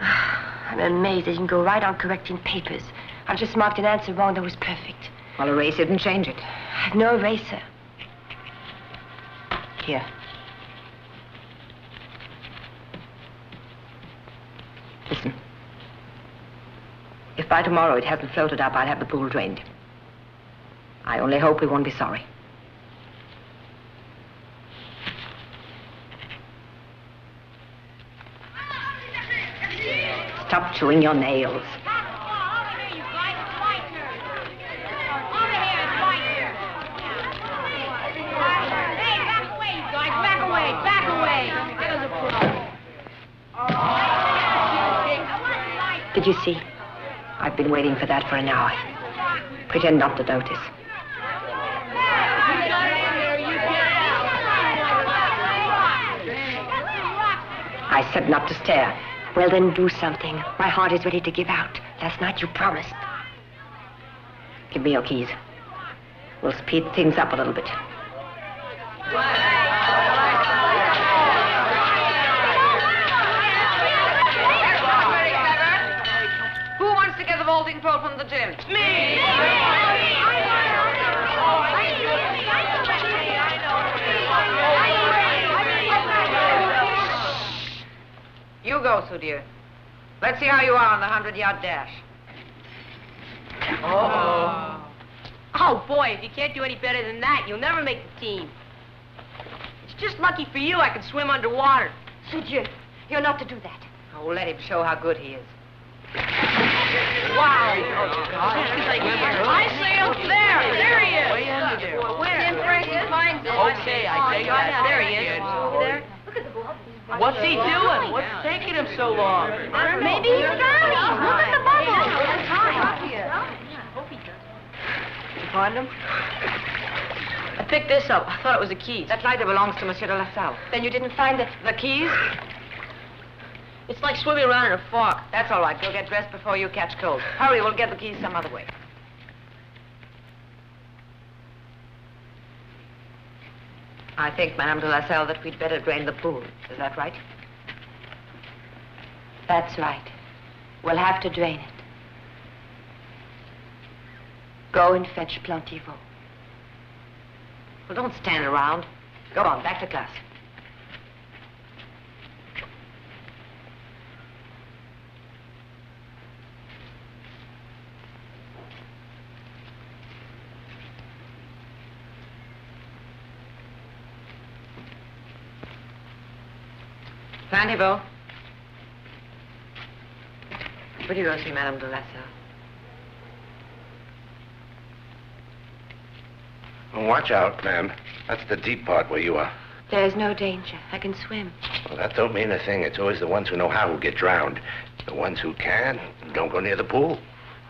Speaker 3: I'm amazed that you can go right on correcting papers. I just marked an answer wrong that was perfect.
Speaker 4: Well, erase it and change it.
Speaker 3: I have no eraser.
Speaker 4: Here. Listen. If by tomorrow it hasn't floated up, I'll have the pool drained. I only hope we won't be sorry. Stop chewing your nails. Did you see? I've been waiting for that for an hour. Pretend not to notice. I said not to stare.
Speaker 3: Well, then do something. My heart is ready to give out. Last night you promised.
Speaker 4: Give me your keys. We'll speed things up a little bit. getting pulled from the gym?
Speaker 7: Me!
Speaker 4: You go, Sudir. Let's see how you are on the 100-yard dash.
Speaker 7: Oh, boy, if you can't do any better than that, you'll never make the team. It's just lucky for you I can swim underwater.
Speaker 3: Monsieur, you're not to do that.
Speaker 4: Oh, let him show how good he is.
Speaker 7: Wow. I say up there. There he is.
Speaker 13: Way under there.
Speaker 7: Where?
Speaker 4: Jim Frankie finds it.
Speaker 13: Okay, I take that.
Speaker 7: There he is. Over there.
Speaker 13: What's he doing? What's taking him so long?
Speaker 3: Maybe he's drowning. Look at the bubbles.
Speaker 4: You find him?
Speaker 7: I picked this up. I thought it was the keys.
Speaker 4: That lighter belongs to Monsieur Delassalle.
Speaker 3: Then you didn't find
Speaker 4: The keys?
Speaker 7: It's like swimming around in a fog.
Speaker 4: That's all right. Go get dressed before you catch cold. Hurry, we'll get the keys some other way. I think, Madame Delassalle, that we'd better drain the pool. Is that right?
Speaker 5: That's right. We'll have to drain it. Go and fetch Plantiveau.
Speaker 4: Well, don't stand around. Go on, back to class. Plantiveau. Will you go see Madame Delassalle?
Speaker 11: Watch out, ma'am. That's the deep part where you are.
Speaker 5: There's no danger. I can swim.
Speaker 11: Well, that don't mean a thing. It's always the ones who know how who get drowned. The ones who can don't go near the pool.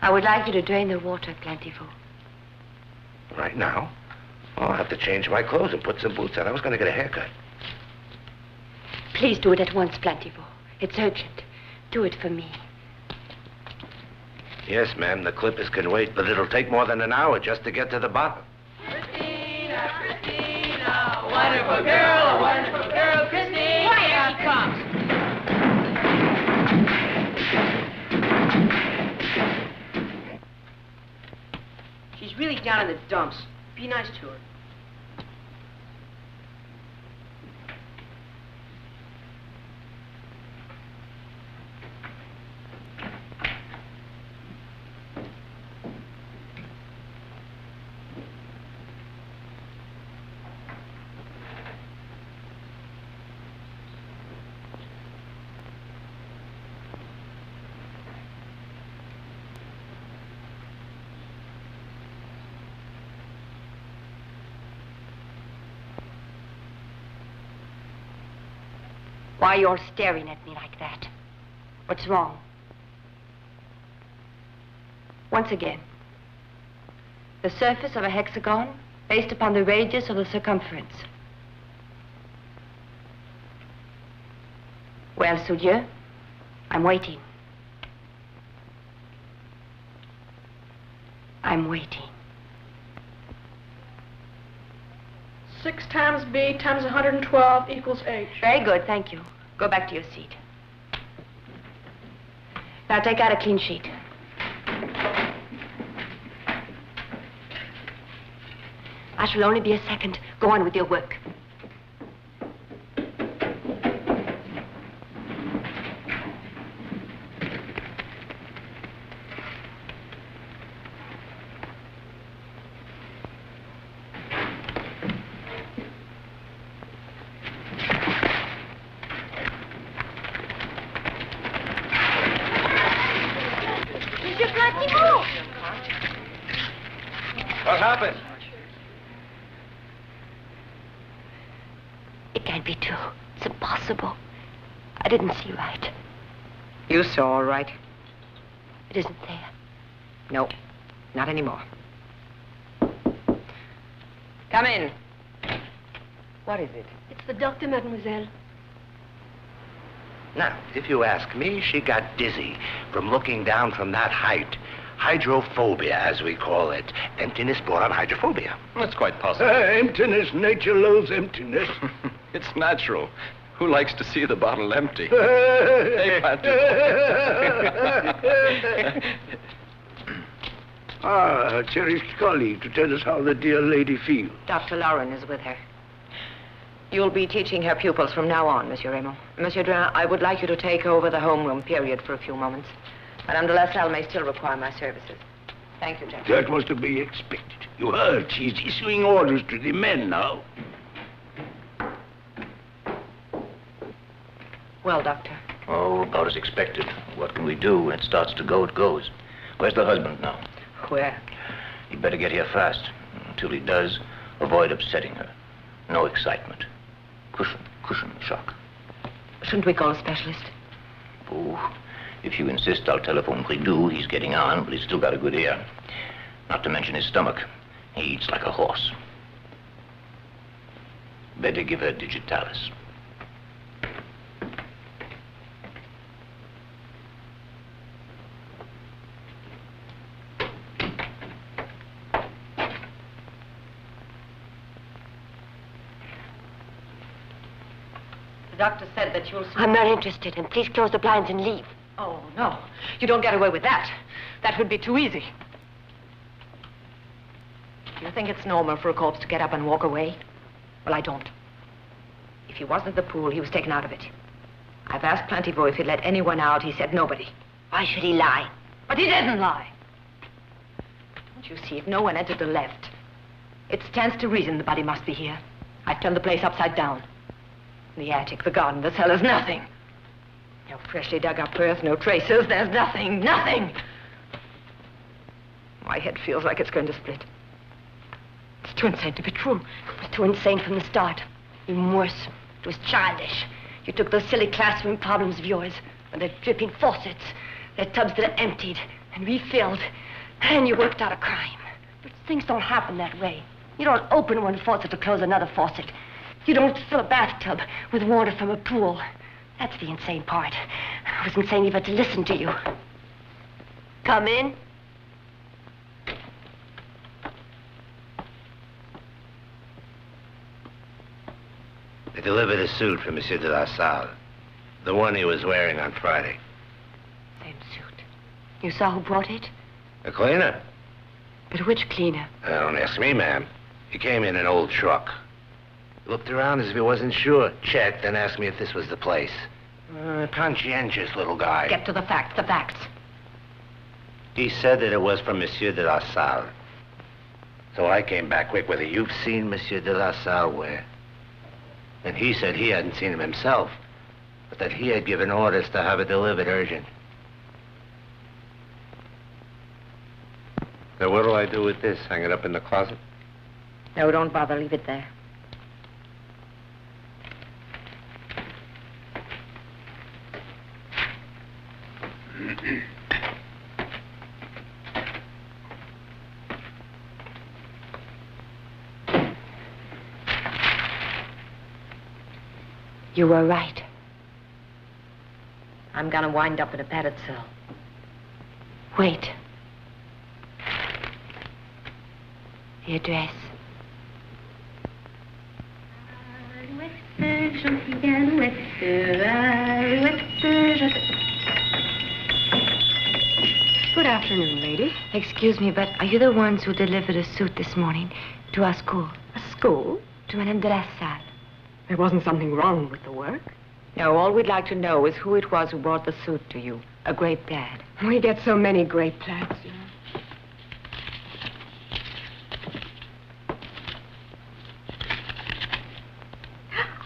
Speaker 5: I would like you to drain the water, Plantiveau.
Speaker 11: Right now? Well, I'll have to change my clothes and put some boots on. I was going to get a haircut.
Speaker 5: Please do it at once, Plantiveau. It's urgent. Do it for me.
Speaker 11: Yes, ma'am. The clippers can wait, but it'll take more than an hour just to get to the bottom.
Speaker 7: Christina, Christina, wonderful girl, Christina. Here she comes. She's really down in the dumps. Be nice to her.
Speaker 5: Why are you all staring at me like that? What's wrong? Once again, the surface of a hexagon based upon the radius of the circumference. Well, Soulieu, I'm waiting. I'm waiting.
Speaker 14: 6 times B times 112 equals H.
Speaker 5: Very good, thank you. Go back to your seat. Now take out a clean sheet. I shall only be a second. Go on with your work.
Speaker 11: What happened?
Speaker 5: It can't be true. It's impossible. I didn't see right.
Speaker 4: You saw all right.
Speaker 5: It isn't there.
Speaker 4: No, not anymore. Come in. What is it?
Speaker 3: It's the doctor, mademoiselle.
Speaker 11: Now, if you ask me, she got dizzy from looking down from that height. Hydrophobia, as we call it. Emptiness brought on hydrophobia.
Speaker 2: That's quite possible.
Speaker 1: Emptiness. Nature loathes emptiness.
Speaker 2: It's natural. Who likes to see the bottle empty? Hey, Patrick.
Speaker 1: Ah, her cherished colleague to tell us how the dear lady feels.
Speaker 4: Dr. Lauren is with her. You'll be teaching her pupils from now on, Monsieur Raymond. Monsieur Drouin, I would like you to take over the homeroom period for a few moments. Madame Delassalle may still require my services. Thank you, gentlemen.
Speaker 1: That was to be expected. You heard, she's issuing orders to the men now.
Speaker 4: Well, Doctor.
Speaker 15: Oh, about as expected. What can we do? When it starts to go, it goes. Where's the husband now?
Speaker 4: Where?
Speaker 15: He'd better get here fast. Until he does, avoid upsetting her. No excitement. Cushion shock.
Speaker 4: Shouldn't we call a specialist?
Speaker 15: Oh, if you insist, I'll telephone Ridoux. He's getting on, but he's still got a good ear. Not to mention his stomach. He eats like a horse. Better give her digitalis.
Speaker 4: The doctor said that you'll...
Speaker 7: I'm not interested, and please close the blinds and leave.
Speaker 4: Oh, no. You don't get away with that. That would be too easy. Do you think it's normal for a corpse to get up and walk away? Well, I don't. If he wasn't at the pool, he was taken out of it. I've asked Plantiveau if he'd let anyone out. He said nobody.
Speaker 7: Why should he lie?
Speaker 4: But he didn't lie. Don't you see, if no one entered or left, it stands to reason the body must be here. I've turned the place upside down. The attic, the garden, the cellars, nothing. No freshly dug up earth, no traces. There's nothing. My head feels like it's going to split. It's too insane to be true.
Speaker 7: It was too insane from the start. Even worse, it was childish. You took those silly classroom problems of yours, and their dripping faucets, their tubs that are emptied and refilled, and you worked out a crime. But things don't happen that way. You don't open one faucet to close another faucet. You don't fill a bathtub with water from a pool. That's the insane part. I was insane even to listen to you. Come in.
Speaker 16: They delivered a suit for Monsieur Delassalle. The one he was wearing on Friday.
Speaker 7: Same suit. You saw who brought it?
Speaker 16: A cleaner?
Speaker 7: But which cleaner?
Speaker 16: Don't ask me, ma'am. He came in an old truck. Looked around as if he wasn't sure. Checked, and asked me if this was the place. Conscientious little guy.
Speaker 4: Get to the facts.
Speaker 16: He said that it was from Monsieur Delassalle. So I came back quick with it. You've seen Monsieur Delassalle where? And he said he hadn't seen him himself, but that he had given orders to have it delivered urgent. So what do I do with this? Hang it up in the closet?
Speaker 4: No, don't bother. Leave it there.
Speaker 7: You were right.
Speaker 4: I'm gonna wind up in a padded cell.
Speaker 7: Wait. The address.
Speaker 5: Good afternoon, lady. Excuse me, but are you the ones who delivered a suit this morning to our school?
Speaker 7: A school?
Speaker 5: To Madame Delassalle.
Speaker 7: There wasn't something wrong with the work?
Speaker 4: No, all we'd like to know is who it was who brought the suit to you. A gray plaid.
Speaker 7: We get so many gray plaids, you know.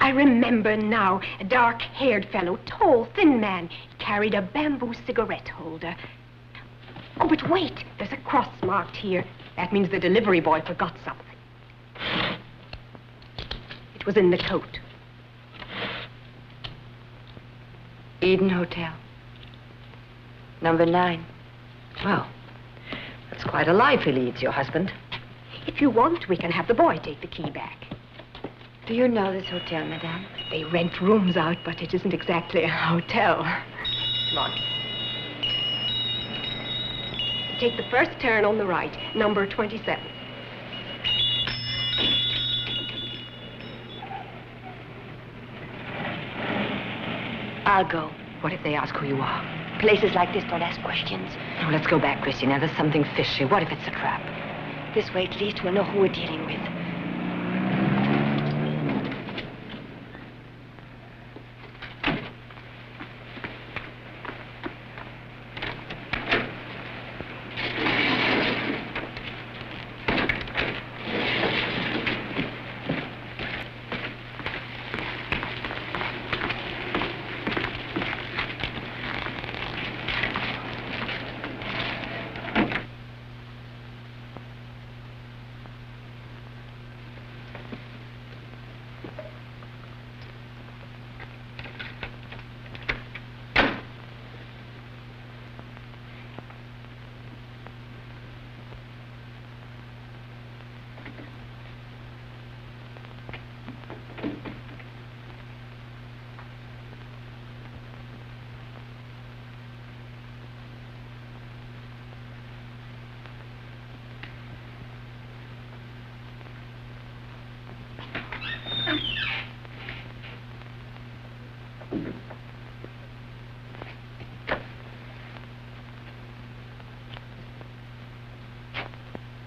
Speaker 7: I remember now. A dark-haired fellow, tall, thin man. He carried a bamboo cigarette holder. Oh, but wait. There's a cross marked here. That means the delivery boy forgot something. It was in the coat.
Speaker 5: Eden Hotel. Number 9.
Speaker 4: Well, that's quite a life he leads, your husband.
Speaker 7: If you want, we can have the boy take the key back.
Speaker 5: Do you know this hotel, madame?
Speaker 7: They rent rooms out, but it isn't exactly a hotel.
Speaker 4: Come on.
Speaker 7: Take the first turn on the right, number 27.
Speaker 5: I'll go.
Speaker 4: What if they ask who you are?
Speaker 7: Places like this don't ask questions.
Speaker 4: Oh, let's go back, Christina. There's something fishy. What if it's a trap?
Speaker 7: This way, at least, we'll know who we're dealing with.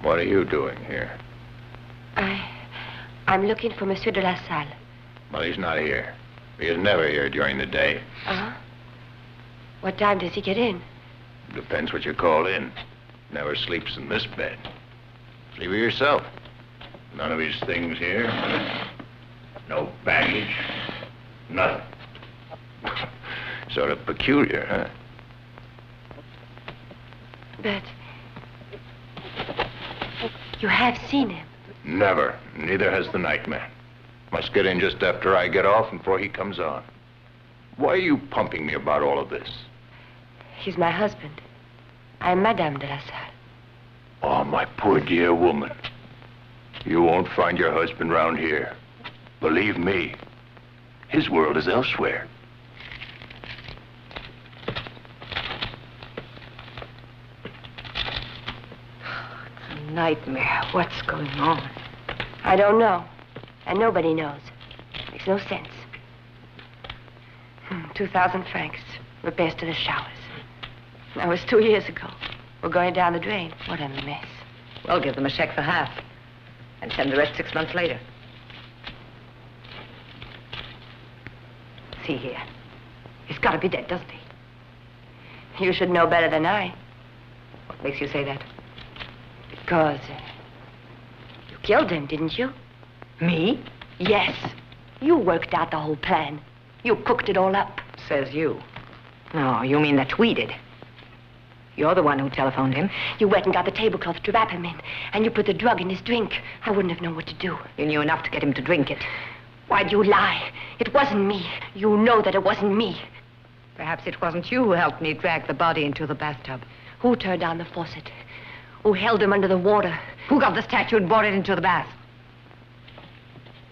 Speaker 6: What are you doing here?
Speaker 7: I'm looking for Monsieur Delassalle.
Speaker 6: Well, he's not here. He is never here during the day.
Speaker 7: Uh-huh. What time does he get in?
Speaker 6: Depends what you call in. Never sleeps in this bed. See for yourself. None of his things here. No baggage. Nothing. Sort of peculiar, huh?
Speaker 7: But you have seen him.
Speaker 6: Never. Neither has the nightman. Must get in just after I get off and before he comes on. Why are you pumping me about all of this?
Speaker 7: He's my husband. I'm Madame Delassalle.
Speaker 6: Oh, my poor dear woman. You won't find your husband round here. Believe me, his world is elsewhere.
Speaker 4: Nightmare. What's going on?
Speaker 7: I don't know. And nobody knows. Makes no sense. 2,000 francs. Repairs to the showers. That was 2 years ago. We're going down the drain. What a mess.
Speaker 4: Well, give them a check for half. And send the rest 6 months later. See here. He's got to be dead, doesn't he?
Speaker 7: You should know better than I.
Speaker 4: What makes you say that?
Speaker 7: Because you killed him, didn't you?
Speaker 4: Me?
Speaker 7: Yes. You worked out the whole plan. You cooked it all up.
Speaker 4: Says you. No, you mean that we did. You're the one who telephoned him.
Speaker 7: You went and got the tablecloth to wrap him in, and you put the drug in his drink. I wouldn't have known what to do.
Speaker 4: You knew enough to get him to drink it.
Speaker 7: Why'd you lie? It wasn't me. You know that it wasn't me.
Speaker 4: Perhaps it wasn't you who helped me drag the body into the bathtub.
Speaker 7: Who turned on the faucet? Who held him under the water?
Speaker 4: Who got the statue and brought it into the bath?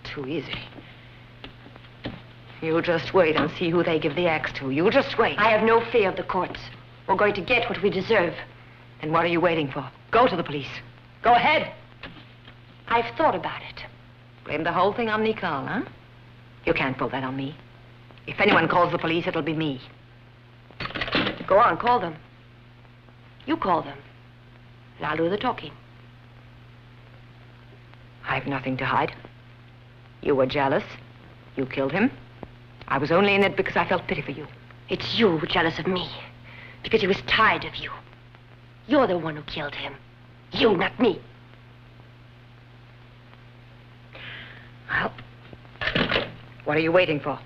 Speaker 4: Too easy. You just wait and see who they give the axe to. You just wait.
Speaker 7: I have no fear of the courts. We're going to get what we deserve.
Speaker 4: And what are you waiting for? Go to the police. Go ahead.
Speaker 7: I've thought about it.
Speaker 4: Blame the whole thing on Nicole, huh? You can't pull that on me. If anyone calls the police, it'll be me.
Speaker 7: Go on, call them. You call them. And I'll do the talking.
Speaker 4: I've nothing to hide. You were jealous. You killed him. I was only in it because I felt pity for you.
Speaker 7: It's you who jealous of me. Because he was tired of you. You're the one who killed him. You, not me.
Speaker 4: Well, what are you waiting for?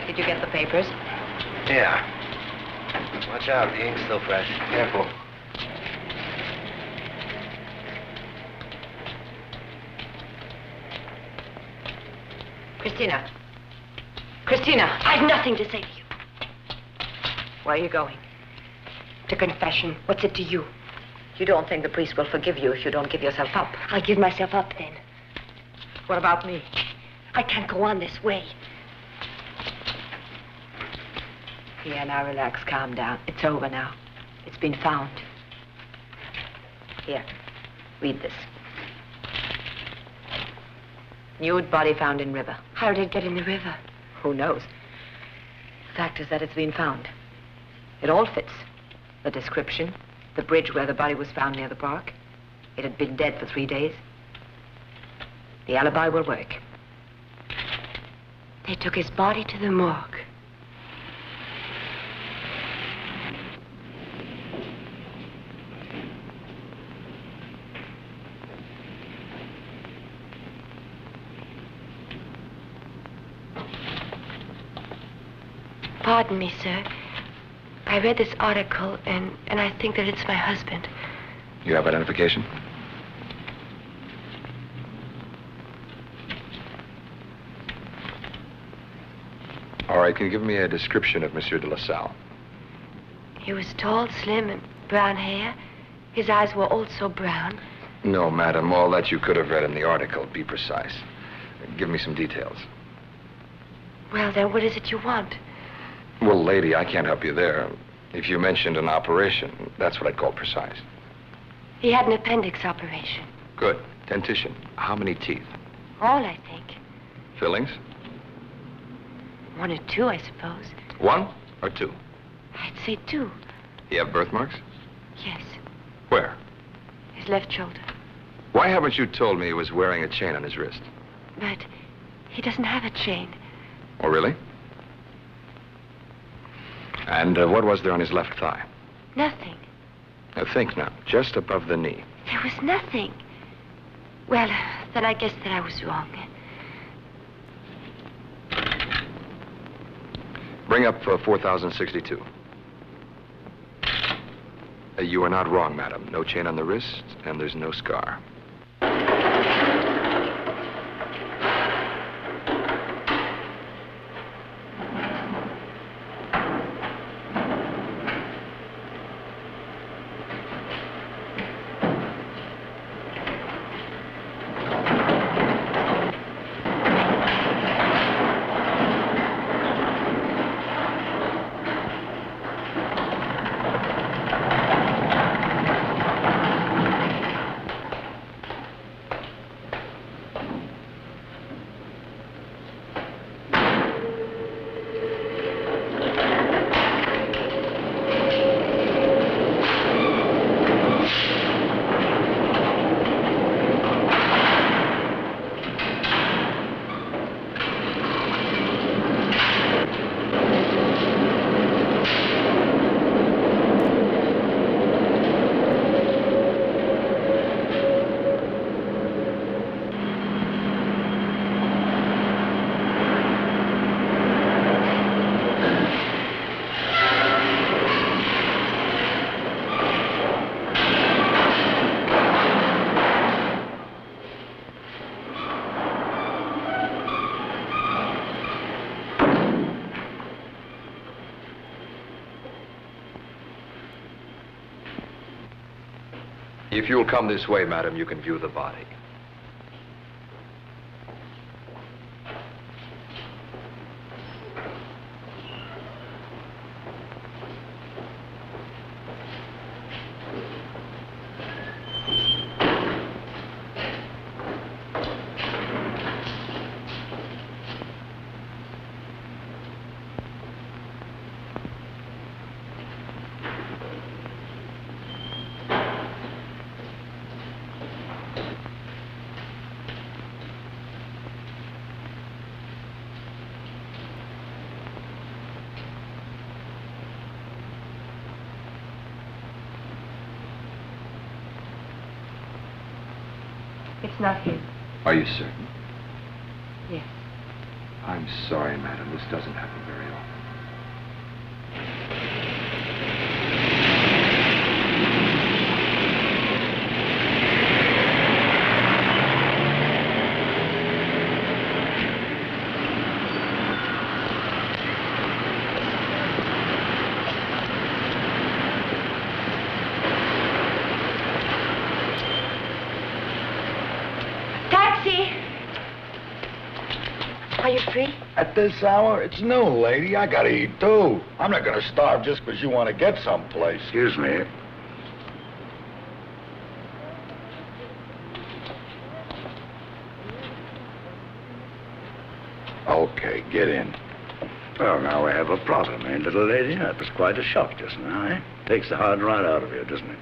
Speaker 4: Did you get the papers?
Speaker 16: Yeah. Watch out, the ink's still fresh. Careful.
Speaker 4: Christina. Christina!
Speaker 7: I've nothing to say to you.
Speaker 4: Where are you going?
Speaker 7: To confession. What's it to you?
Speaker 4: You don't think the priest will forgive you if you don't give yourself up?
Speaker 7: I'll give myself up then.
Speaker 4: What about me?
Speaker 7: I can't go on this way.
Speaker 4: Here, now relax, calm down. It's over now. It's been found. Here, read this. Nude body found in river.
Speaker 7: How did it get in the river?
Speaker 4: Who knows? Fact is that it's been found. It all fits. The description, the bridge where the body was found near the park. It had been dead for 3 days. The alibi will work.
Speaker 7: They took his body to the morgue. Pardon me, sir. I read this article, and I think that it's my husband.
Speaker 17: You have identification? All right, can you give me a description of Monsieur Delassalle?
Speaker 7: He was tall, slim, and brown hair. His eyes were also brown.
Speaker 17: No, madam, all that you could have read in the article. Be precise. Give me some details.
Speaker 7: Well, then, what is it you want?
Speaker 17: Well, lady, I can't help you there. If you mentioned an operation, that's what I'd call precise.
Speaker 7: He had an appendix operation.
Speaker 17: Good. Dentition. How many teeth?
Speaker 7: All, I think.
Speaker 17: Fillings?
Speaker 7: 1 or 2, I suppose.
Speaker 17: 1 or 2?
Speaker 7: I'd say 2.
Speaker 17: You have birthmarks?
Speaker 7: Yes.
Speaker 17: Where?
Speaker 7: His left shoulder.
Speaker 17: Why haven't you told me he was wearing a chain on his wrist?
Speaker 7: But he doesn't have a chain.
Speaker 17: Oh, really? And what was there on his left thigh?
Speaker 7: Nothing.
Speaker 17: Now think now, just above the knee.
Speaker 7: There was nothing. Well, then I guess that I was wrong.
Speaker 17: Bring up 4062. You are not wrong, madam. No chain on the wrist, and there's no scar. If you'll come this way, madam, you can view the body.
Speaker 7: It's not him.
Speaker 17: Are you certain?
Speaker 7: Yes.
Speaker 17: I'm sorry, madam. This doesn't happen very often.
Speaker 5: Are you free?
Speaker 18: At this hour? It's noon, lady. I gotta eat, too. I'm not gonna starve just because you want to get someplace.
Speaker 1: Excuse me.
Speaker 18: Okay, get in.
Speaker 1: Well, now we have a problem, eh, little lady? That was quite a shock just now, eh? Takes the heart right out of you, doesn't it?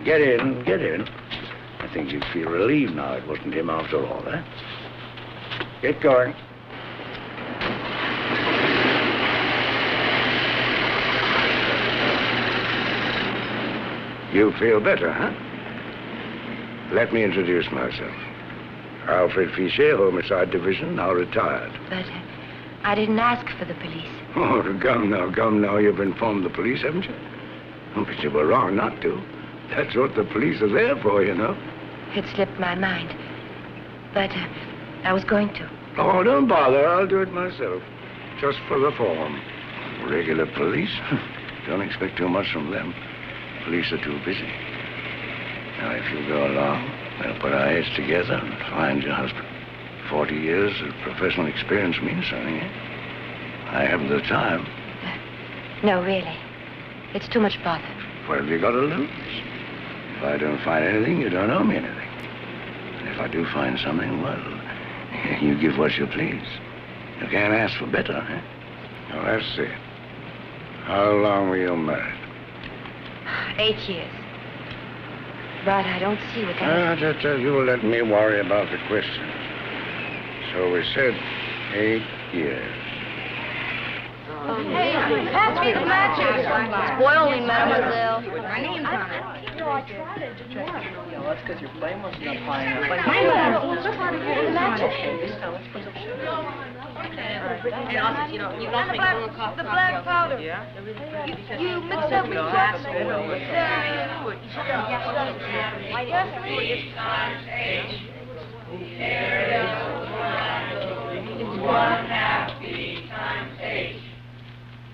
Speaker 1: Get in, get in. I think you'd feel relieved now it wasn't him after all, eh? Get going. You feel better, huh? Let me introduce myself. Alfred Fichet, Homicide Division, now retired.
Speaker 5: But I didn't ask for the police.
Speaker 1: Oh, come now. You've informed the police, haven't you? Oh, but you were wrong not to. That's what the police are there for, you know.
Speaker 5: It slipped my mind. But I was going to.
Speaker 1: Oh, don't bother. I'll do it myself. Just for the form. Regular police? Don't expect too much from them. Police are too busy. Now, if you go along, we'll put our heads together and find your husband. 40 years of professional experience means something, eh? I haven't the time.
Speaker 5: No, really. It's too much bother.
Speaker 1: What have you got to lose? If I don't find anything, you don't owe me anything. And if I do find something, well, you give what you please. You can't ask for better, eh? Now, let's see. How long were you married?
Speaker 5: 8 years. But I don't see what that is.
Speaker 1: You let me worry about the question. So we said 8 years.
Speaker 7: Hey, pass me the matches. Spoil me, mademoiselle. My name's on it.
Speaker 14: No, I tried it. Didn't work.
Speaker 13: Yeah, that's because your flame wasn't up high enough.
Speaker 14: Let's try to get the matches.
Speaker 7: And also, you don't make your own coffee. The black powder. Yeah? You mix up with black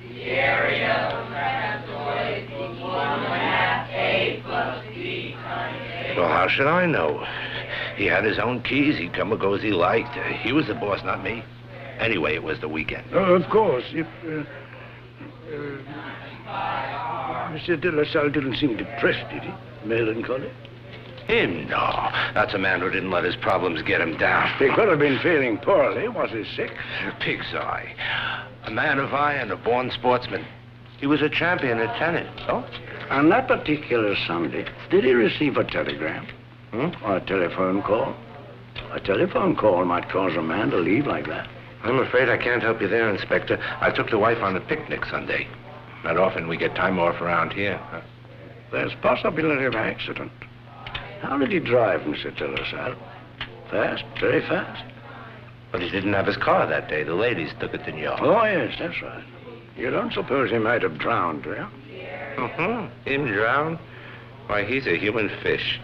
Speaker 10: The area of the trapezoid equals 1/2 A plus B times A.
Speaker 16: Well, how should I know? He had his own keys. He'd come or go as he liked. He was the boss, not me. Anyway, it was the weekend.
Speaker 1: Oh, of course. If, Mr. Delassalle didn't seem depressed, did he? Melancholy?
Speaker 16: Him? No. That's a man who didn't let his problems get him down.
Speaker 1: He could have been feeling poorly. Was he sick?
Speaker 16: Pig's eye. A man of iron, a born sportsman. He was a champion at tennis. Oh?
Speaker 1: On that particular Sunday, did he receive a telegram? Or a telephone call? A telephone call might cause a man to leave like that.
Speaker 16: I'm afraid I can't help you there, Inspector. I took the wife on a picnic Sunday. Not often we get time off around here.
Speaker 1: There's possibility of accident. How did he drive, Mr. Delassalle? Fast? Very fast?
Speaker 16: But he didn't have his car that day. The ladies took it to New York.
Speaker 1: Oh, yes, that's right. You don't suppose he might have drowned, do you?
Speaker 16: Him drown? Why, he's a human fish.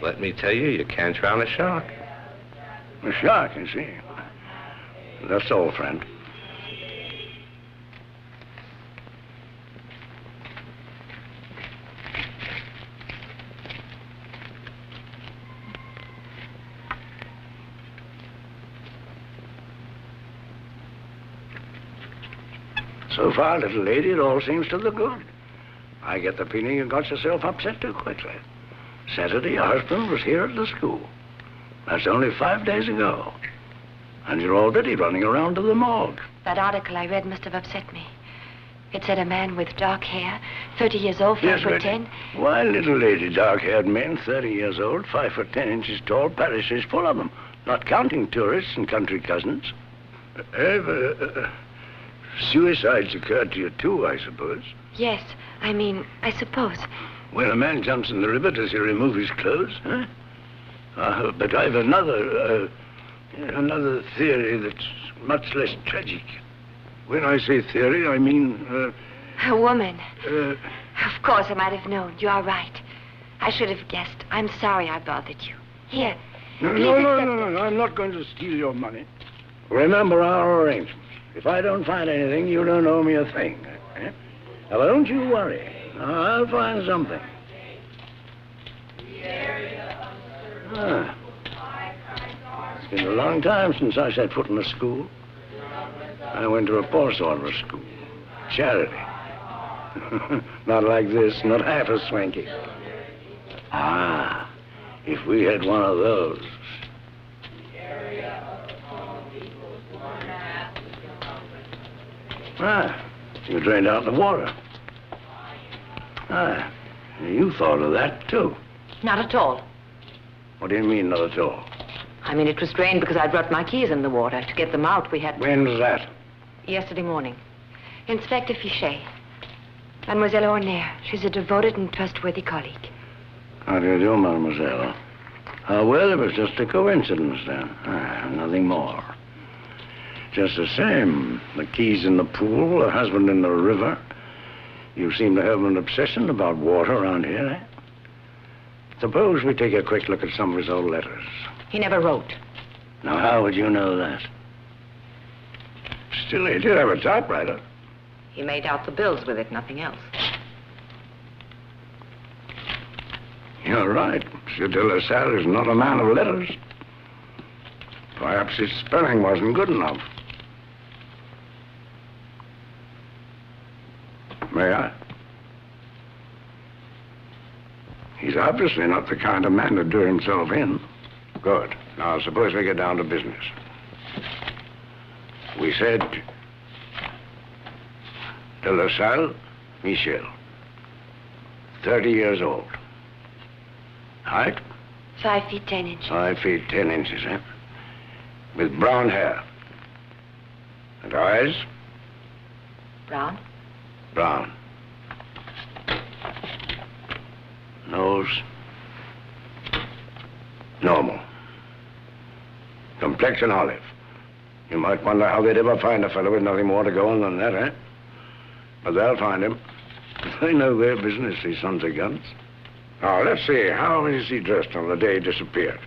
Speaker 16: Let me tell you, you can't drown a shark.
Speaker 1: A shark, you see. That's all, friend. So far, little lady, it all seems to the good. I get the feeling you got yourself upset too quickly. Saturday, your husband was here at the school. That's only 5 days ago. And you're already running around to the morgue.
Speaker 5: That article I read must have upset me. It said a man with dark hair, 30 years old, 5'10".
Speaker 1: Why, little lady, dark-haired men, 30 years old, 5'10" tall, Paris is full of them. Not counting tourists and country cousins. Have suicides occurred to you, too, I suppose?
Speaker 5: Yes, I suppose.
Speaker 1: When a man jumps in the river, does he remove his clothes, huh? But I've another theory that's much less tragic. When I say theory, I mean,
Speaker 5: A woman. Of course, I might have known. You are right. I should have guessed. I'm sorry I bothered you. Here.
Speaker 1: No, I'm not going to steal your money. Remember our arrangement. If I don't find anything, you don't owe me a thing. Eh? Now, don't you worry. I'll find something. It's been a long time since I set foot in a school. I went to a poor sort of a school. Charity. Not like this, not half as swanky. Ah, if we had one of those. Ah, you drained out the water. Ah, you thought of that, too.
Speaker 4: Not at all.
Speaker 1: What do you mean, not at all?
Speaker 4: I mean, it was drained because I brought my keys in the water. To get them out, we had...
Speaker 1: When was that?
Speaker 4: Yesterday morning. Inspector Fichet. Mademoiselle Ornaire. She's a devoted and trustworthy colleague.
Speaker 1: How do you do, mademoiselle? Well, it was just a coincidence, then. Ah, nothing more. Just the same. The keys in the pool, the husband in the river. You seem to have an obsession about water around here, eh? Suppose we take a quick look at some of his old letters.
Speaker 4: He never wrote.
Speaker 1: Now, how would you know that? Still, he did have a typewriter.
Speaker 4: He made out the bills with it, nothing else.
Speaker 1: You're right. Michel Delassalle is not a man of letters. Perhaps his spelling wasn't good enough. May I? He's obviously not the kind of man to do himself in. Good. Now, suppose we get down to business. We said... Delassalle, Michel. 30 years old. Height?
Speaker 5: 5 feet 10 inches.
Speaker 1: 5 feet 10 inches, eh? With brown hair. And eyes?
Speaker 4: Brown?
Speaker 1: Brown. Nose? Normal. Complexion olive. You might wonder how they'd ever find a fellow with nothing more to go on than that, eh? But they'll find him. They know their business, these sons of guns. Now, let's see. How is he dressed on the day he disappeared?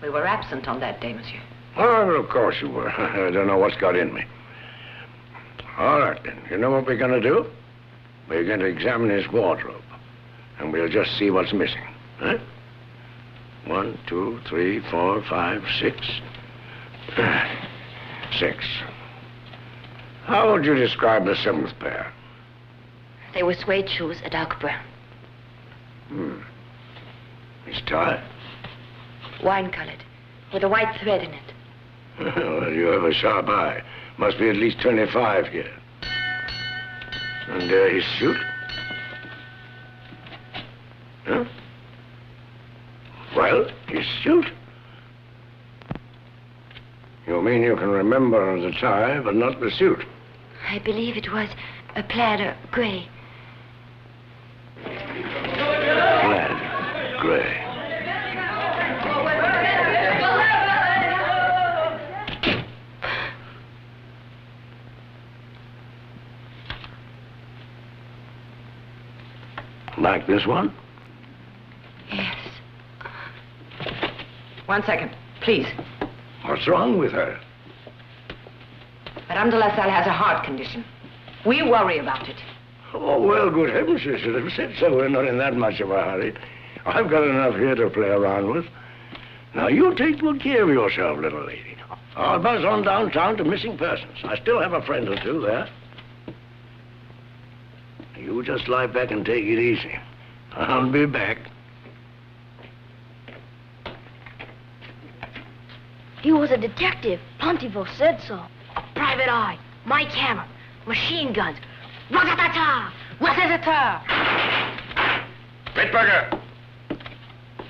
Speaker 4: We were absent on that day, monsieur.
Speaker 1: Oh, of course you were. I don't know what's got in me. All right, then. You know what we're going to do? We're going to examine his wardrobe. And we'll just see what's missing. Huh? 1, 2, 3, 4, 5, 6. 6. How would you describe the 7th pair?
Speaker 5: They were suede shoes, a dark brown.
Speaker 1: His tie?
Speaker 5: Wine-colored, with a white thread in it.
Speaker 1: Well, you have a sharp eye. Must be at least 25 here. And his suit? Huh? Well, his suit? You mean you can remember the tie, but not the suit?
Speaker 5: I believe it was a plaid gray.
Speaker 1: Plaid gray. Like this one?
Speaker 5: Yes.
Speaker 4: 1 second, please.
Speaker 1: What's wrong with her?
Speaker 4: Madame Delassalle has a heart condition. We worry about it.
Speaker 1: Oh, well, good heavens, you should have said so. We're not in that much of a hurry. I've got enough here to play around with. Now, you take good care of yourself, little lady. I'll buzz on downtown to missing persons. I still have a friend or two there. You just lie back and take it easy. I'll be back.
Speaker 3: He was a detective. Pontiville said so. A private eye, my camera, machine guns. Ra-ta-ta-ta! Ra-ta-ta-ta!
Speaker 11: Bitburger!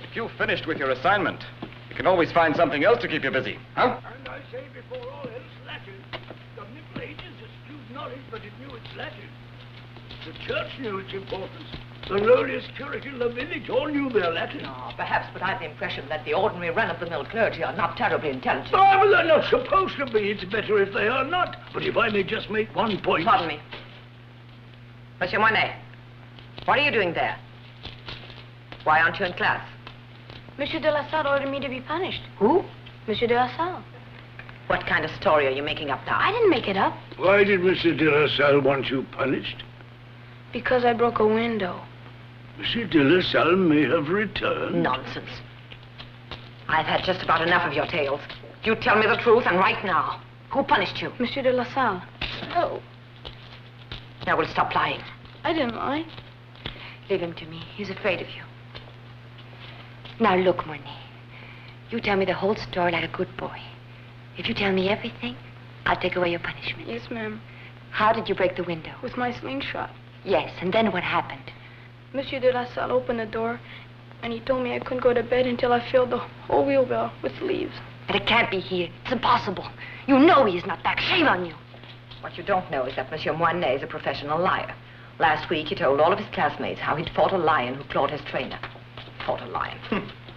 Speaker 11: If you've finished with your assignment, you can always find something else to keep you busy, huh?
Speaker 1: And I say before all else, Latin. The Middle Ages eschewed knowledge, but it knew its Latin. The church knew its importance. The lowliest curate in the village all knew their Latin.
Speaker 4: Oh, perhaps, but I've the impression that the ordinary run-of-the-mill clergy are not terribly intelligent.
Speaker 1: Oh, but they're not supposed to be. It's better if they are not. But if I may just make one point...
Speaker 4: Pardon me. Monsieur Moinet, what are you doing there? Why aren't you in class?
Speaker 3: Monsieur Delassalle ordered me to be punished.
Speaker 4: Who?
Speaker 3: Monsieur Delassalle.
Speaker 4: What kind of story are you making up now?
Speaker 3: I didn't make it up.
Speaker 1: Why did Monsieur Delassalle want you punished?
Speaker 3: Because I broke a window.
Speaker 1: Monsieur Delassalle may have returned.
Speaker 4: Nonsense. I've had just about enough of your tales. You tell me the truth, and right now. Who punished you?
Speaker 14: Monsieur Delassalle. Oh,
Speaker 4: Now we'll stop lying.
Speaker 14: I didn't lie.
Speaker 5: Leave him to me. He's afraid of you. Now look, Monet. You tell me the whole story like a good boy. If you tell me everything, I'll take away your punishment.
Speaker 14: Yes, ma'am.
Speaker 5: How did you break the window?
Speaker 14: With my slingshot.
Speaker 5: Yes, and then what happened?
Speaker 14: Monsieur Delassalle opened the door, and he told me I couldn't go to bed until I filled the whole wheelbarrow with leaves.
Speaker 5: But it can't be here. It's impossible. You know he is not back. Shame on you.
Speaker 4: What you don't know is that Monsieur Moinet is a professional liar. Last week, he told all of his classmates how he'd fought a lion who clawed his trainer. Fought a lion.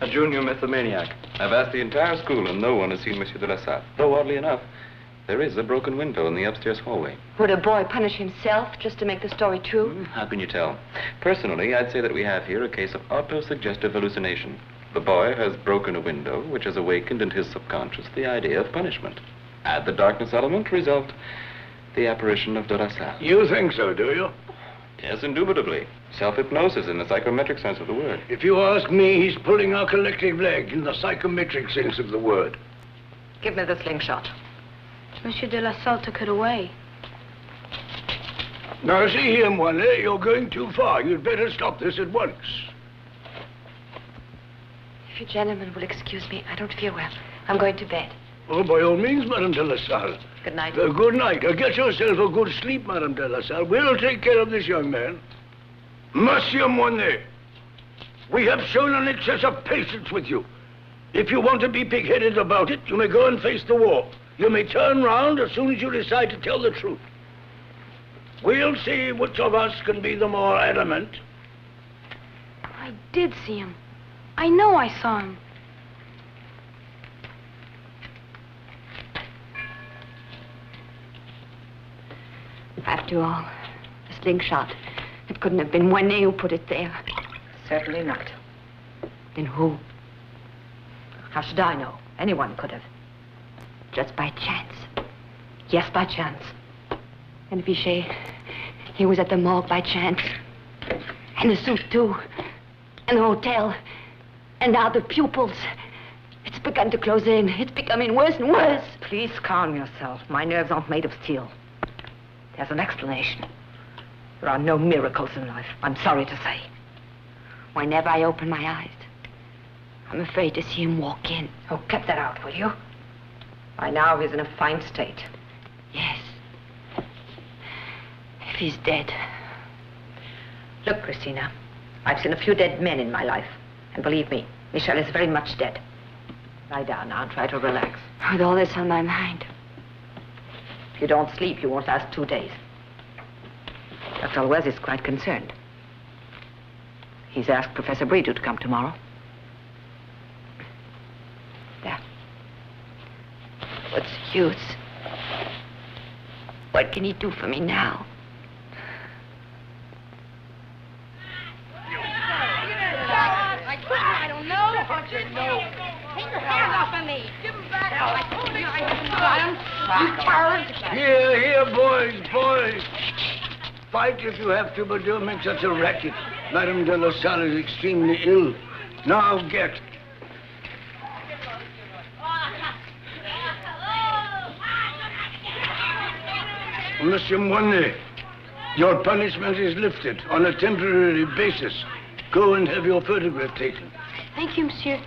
Speaker 2: A junior mythomaniac. I've asked the entire school, and no one has seen Monsieur Delassalle. Though, oddly enough, there is a broken window in the upstairs hallway.
Speaker 5: Would a boy punish himself just to make the story true?
Speaker 2: How can you tell? Personally, I'd say that we have here a case of autosuggestive hallucination. The boy has broken a window, which has awakened in his subconscious the idea of punishment. Add the darkness element, result the apparition of Delassalle.
Speaker 1: You think so, do you?
Speaker 2: Yes, indubitably. Self-hypnosis in the psychometric sense of the word.
Speaker 1: If you ask me, he's pulling our collective leg in the psychometric sense of the word.
Speaker 4: Give me the slingshot.
Speaker 14: Monsieur Delassalle took it away.
Speaker 1: Now, see here, Moinet, you're going too far. You'd better stop this at once.
Speaker 5: If you gentlemen will excuse me, I don't feel well. I'm going to bed.
Speaker 1: Oh, by all means, Madame Delassalle.
Speaker 4: Good night.
Speaker 1: Good night. Get yourself a good sleep, Madame Delassalle. We'll take care of this young man. Monsieur Moinet, we have shown an excess of patience with you. If you want to be pig-headed about it, you may go and face the wall. You may turn round as soon as you decide to tell the truth. We'll see which of us can be the more adamant.
Speaker 14: I did see him. I know I saw him.
Speaker 5: After all, the slingshot, it couldn't have been Moinet who put it there.
Speaker 4: Certainly not.
Speaker 5: Then who?
Speaker 4: How should I know? Anyone could have.
Speaker 5: Just by chance.
Speaker 4: Yes, by chance.
Speaker 5: And Vichet, he was at the morgue by chance. And the suit, too. And the hotel. And now the pupils. It's begun to close in. It's becoming worse and worse.
Speaker 4: Please calm yourself. My nerves aren't made of steel. There's an explanation. There are no miracles in life, I'm sorry to say.
Speaker 5: Whenever I open my eyes, I'm afraid to see him walk in.
Speaker 4: Oh, cut that out, will you? By now, he's in a fine state.
Speaker 5: Yes. If he's dead.
Speaker 4: Look, Christina, I've seen a few dead men in my life. And believe me, Michel is very much dead. Lie down now and try to relax.
Speaker 5: With all this on my mind.
Speaker 4: If you don't sleep, you won't last 2 days. Dr. Alwes is quite concerned. He's asked Professor Bredoux to come tomorrow.
Speaker 5: There. What's the use? What can he do for me now?
Speaker 7: I don't know. Take your hands off of me. Give him back. I told you you coward.
Speaker 1: Here, boys. Fight if you have to, but don't make such a racket. Madame Delassalle is extremely ill. Now get. Monsieur Moinet, your punishment is lifted on a temporary basis. Go and have your photograph taken.
Speaker 14: Thank you, monsieur.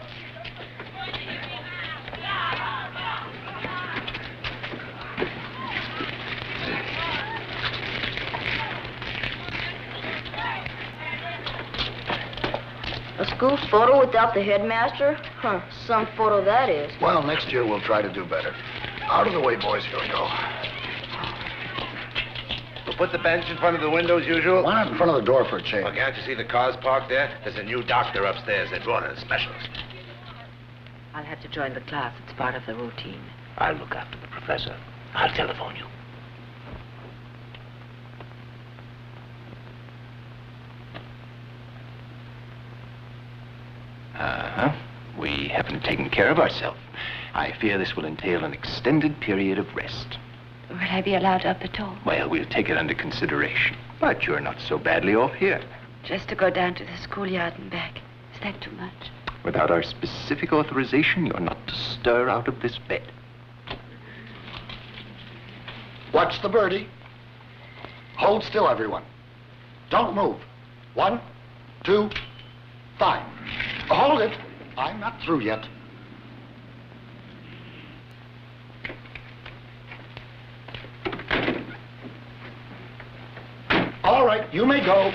Speaker 19: A school photo without the headmaster? Huh, some photo that is.
Speaker 18: Well, next year we'll try to do better. Out of the way, boys. Here we go.
Speaker 16: We'll put the bench in front of the window as usual.
Speaker 18: Why not in front of the door for a change?
Speaker 16: Well, can't you see the cars parked there? There's a new doctor upstairs. They brought in a specialist.
Speaker 4: I'll have to join the class. It's part of the routine.
Speaker 15: I'll look after the professor. I'll telephone you.
Speaker 11: We haven't taken care of ourselves. I fear this will entail an extended period of rest.
Speaker 5: Will I be allowed up at all?
Speaker 11: Well, we'll take it under consideration. But you're not so badly off here.
Speaker 5: Just to go down to the schoolyard and back. Is that too much?
Speaker 20: Without our specific authorization, you're not to stir out of this bed.
Speaker 18: Watch the birdie. Hold still, everyone. Don't move. 1, 2, 5. Hold it. I'm not through yet. All right, you may go.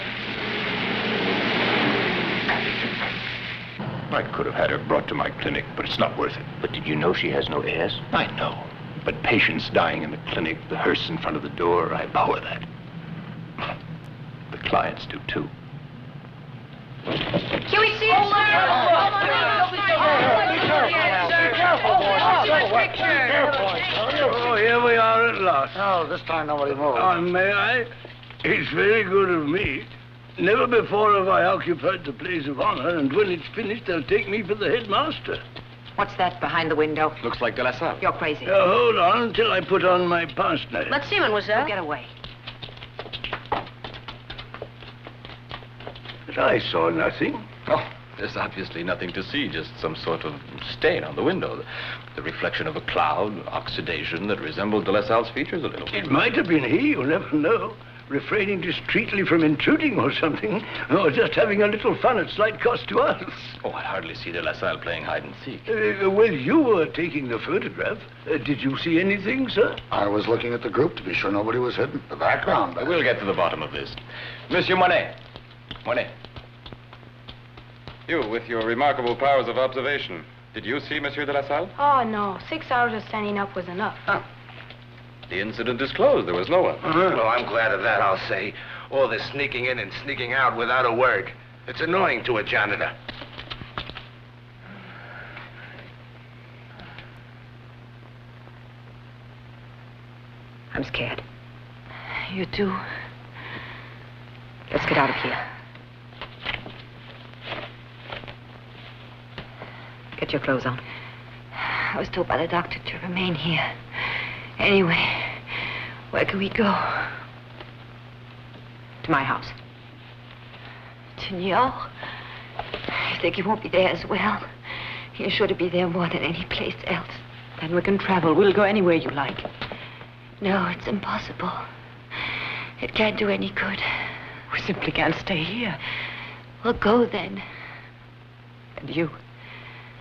Speaker 20: I could have had her brought to my clinic, but it's not worth it.
Speaker 15: But did you know she has no heirs?
Speaker 20: I know. But patients dying in the clinic, the hearse in front of the door, I abhor that. The clients do, too.
Speaker 7: Can we see it, sir?
Speaker 1: Oh, here we are at last.
Speaker 16: Oh, this time nobody moved.
Speaker 1: Oh, may I? It's very good of me. Never before have I occupied the place of honor, and when it's finished, they'll take me for the headmaster.
Speaker 4: What's that behind the window?
Speaker 2: Looks like Delassalle.
Speaker 4: You're crazy.
Speaker 1: Hold on until I put on my pince-nez.
Speaker 7: Let's see, mademoiselle.
Speaker 4: Get away.
Speaker 1: But I saw nothing.
Speaker 2: Oh, there's obviously nothing to see, just some sort of stain on the window. The reflection of a cloud, oxidation that resembled Delassalle's features a little.
Speaker 1: It might have been he, you never know. Refraining discreetly from intruding or something, or just having a little fun at slight cost to us.
Speaker 2: Oh, I hardly see Delassalle playing hide and seek.
Speaker 1: Well, you were taking the photograph. Did you see anything, sir?
Speaker 18: I was looking at the group to be sure nobody was hidden. The background.
Speaker 2: We'll get to the bottom of this. Monsieur Monet. Monet. You, with your remarkable powers of observation, did you see Monsieur Delassalle?
Speaker 14: Oh, no. 6 hours of standing up was enough.
Speaker 2: Huh. The incident is closed. There was no one.
Speaker 16: Well, I'm glad of that, I'll say. All this sneaking in and sneaking out without a word. It's annoying to a janitor.
Speaker 4: I'm scared. You too. Let's get out of here. Get your clothes on.
Speaker 5: I was told by the doctor to remain here. Anyway, where can we go?
Speaker 4: To my house.
Speaker 5: To New York? You think he won't be there as well? He's sure to be there more than any place else.
Speaker 4: Then we can travel. We'll go anywhere you like.
Speaker 5: No, it's impossible. It can't do any good.
Speaker 4: We simply can't stay here.
Speaker 5: Well, go then.
Speaker 4: And you?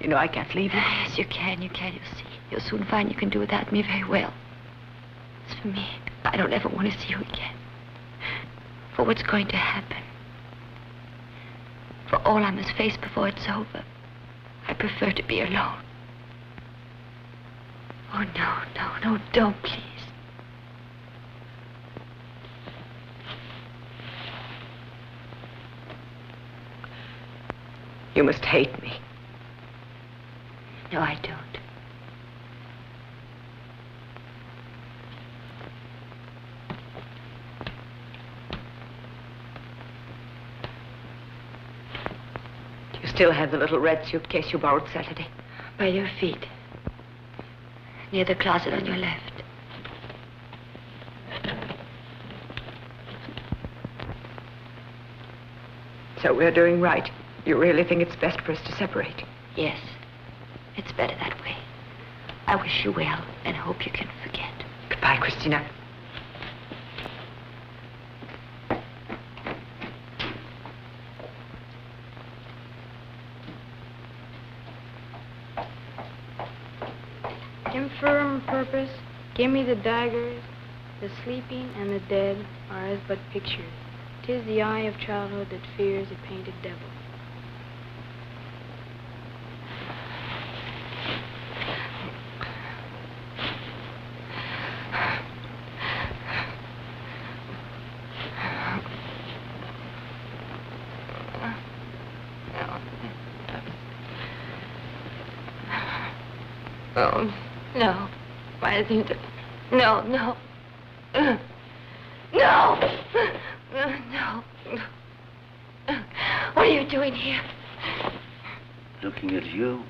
Speaker 4: You know I can't leave you.
Speaker 5: Yes, you can. You'll see. You'll soon find you can do without me very well. As for me, I don't ever want to see you again. For what's going to happen. For all I must face before it's over. I prefer to be alone. Oh, no, don't, please.
Speaker 4: You must hate me.
Speaker 5: No, I don't.
Speaker 4: Do you still have the little red suitcase you borrowed Saturday?
Speaker 5: By your feet. Near the closet on your left.
Speaker 4: So we're doing right. You really think it's best for us to separate?
Speaker 5: Yes. It's better that way. I wish you well and hope you can forget.
Speaker 4: Goodbye, Christina.
Speaker 14: Infirm purpose, give me the daggers. The sleeping and the dead are as but pictures. 'Tis the eye of childhood that fears a painted devil.
Speaker 5: Oh, no. Why isn't it? No. No. What are you doing here?
Speaker 1: Looking at you.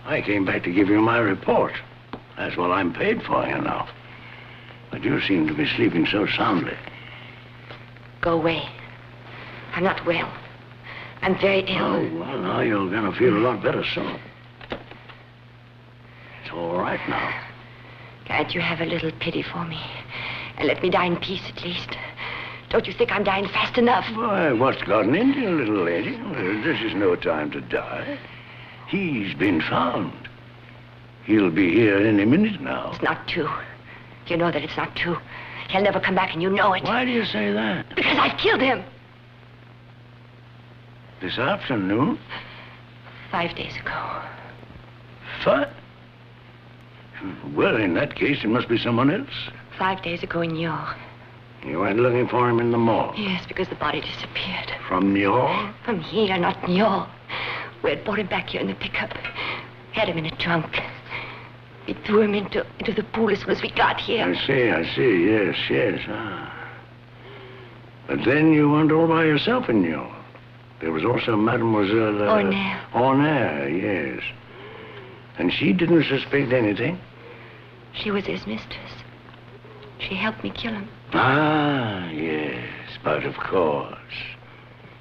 Speaker 1: I came back to give you my report. That's what I'm paid for, you know. But you seem to be sleeping so soundly.
Speaker 7: Go away. I'm not well. I'm very ill.
Speaker 1: Oh, well, now you're going to feel a lot better soon. It's all right now.
Speaker 7: Can't you have a little pity for me? And let me die in peace, at least. Don't you think I'm dying fast enough?
Speaker 1: Why, what's gotten into you, little lady? This is no time to die. He's been found. He'll be here any minute now.
Speaker 7: It's not true. You know that it's not true. He'll never come back, and you know it.
Speaker 1: Why do you say that?
Speaker 7: Because I killed him.
Speaker 1: This afternoon?
Speaker 7: 5 days ago.
Speaker 1: What? Well, in that case, it must be someone else.
Speaker 7: 5 days ago in Niort.
Speaker 1: You went looking for him in the mall?
Speaker 7: Yes, because the body disappeared.
Speaker 1: From Niort?
Speaker 7: From here, not Niort. We had brought him back here in the pickup. Had him in a trunk. We threw him into the pool as soon as we got here.
Speaker 1: I see. Yes. But then you went all by yourself in Niort. There was also Mademoiselle...
Speaker 7: Horner,
Speaker 1: yes. And she didn't suspect anything?
Speaker 7: She was his mistress. She helped me kill him.
Speaker 1: Ah, yes, but of course.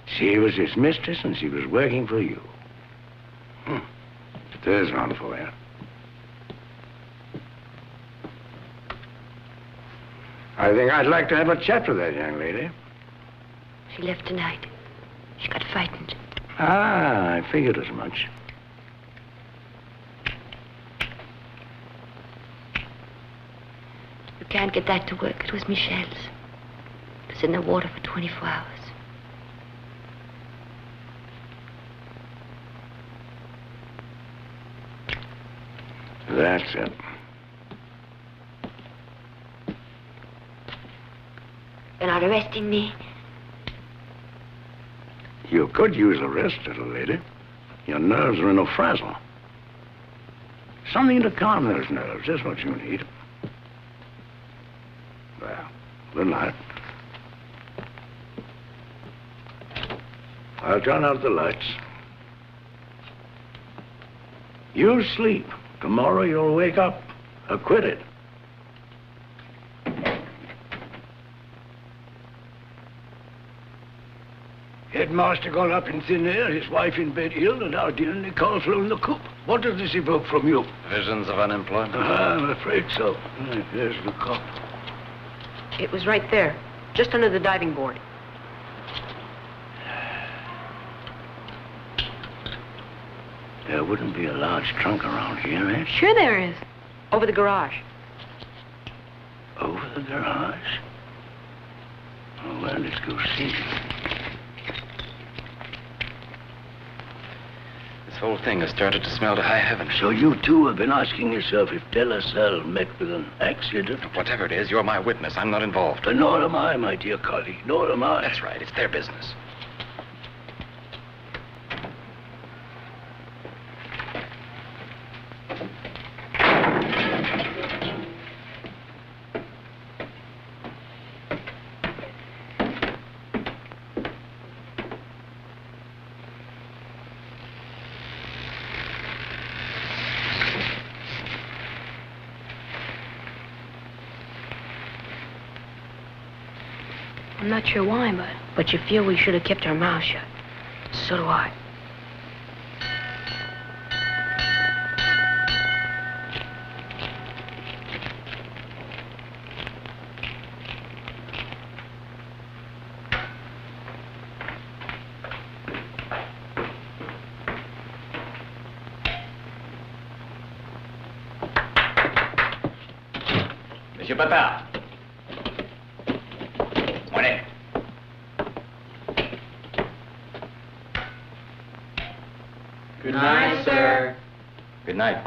Speaker 1: She was his mistress and she was working for you. There's one for you. I think I'd like to have a chat with that young lady.
Speaker 7: She left tonight. She got frightened.
Speaker 1: Ah, I figured as much.
Speaker 7: You can't get that to work. It was Michel's. It was in the water for 24 hours.
Speaker 1: That's it.
Speaker 7: You're not arresting me.
Speaker 1: You could use a rest, little lady. Your nerves are in a frazzle. Something to calm those nerves. That's what you need. Well, good night. I'll turn out the lights. You sleep. Tomorrow you'll wake up acquitted. Headmaster gone up in thin air, his wife in bed ill, and our dear Nicole flew in the coop. What does this evoke from you?
Speaker 15: Visions of unemployment.
Speaker 1: I'm afraid so. There's the cup.
Speaker 4: It was right there, just under the diving board.
Speaker 1: There wouldn't be a large trunk around here, eh?
Speaker 4: Sure there is. Over the garage.
Speaker 1: Over the garage? Oh, well, let's go see.
Speaker 2: This whole thing has started to smell to high heaven.
Speaker 1: So you, too, have been asking yourself if Delassalle met with an accident?
Speaker 2: Whatever it is, you're my witness. I'm not involved.
Speaker 1: Nor am I, my dear colleague. Nor am I.
Speaker 2: That's right. It's their business.
Speaker 3: I'm not sure why, but you feel we should have kept our mouths shut. So do I.
Speaker 15: Monsieur Papa. Morning.
Speaker 13: Good night, sir.
Speaker 15: Good night.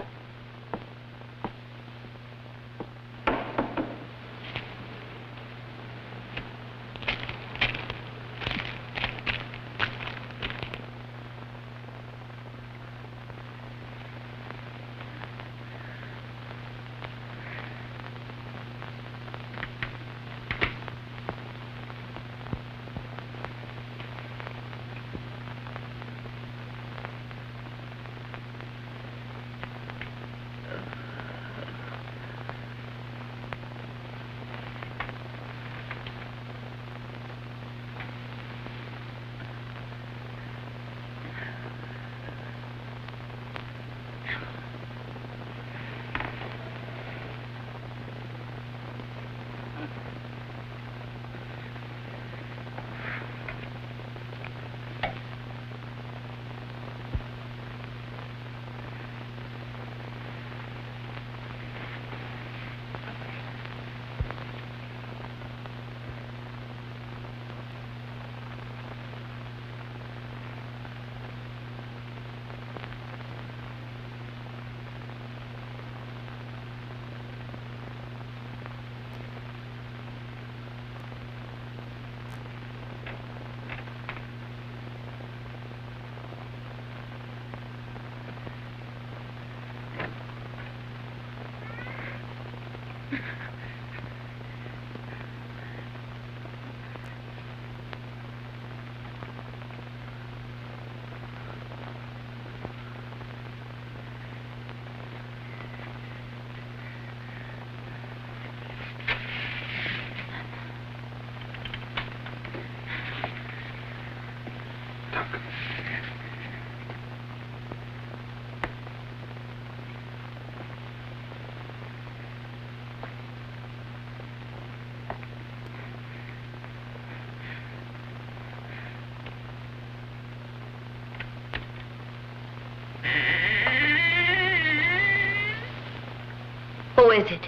Speaker 7: is it?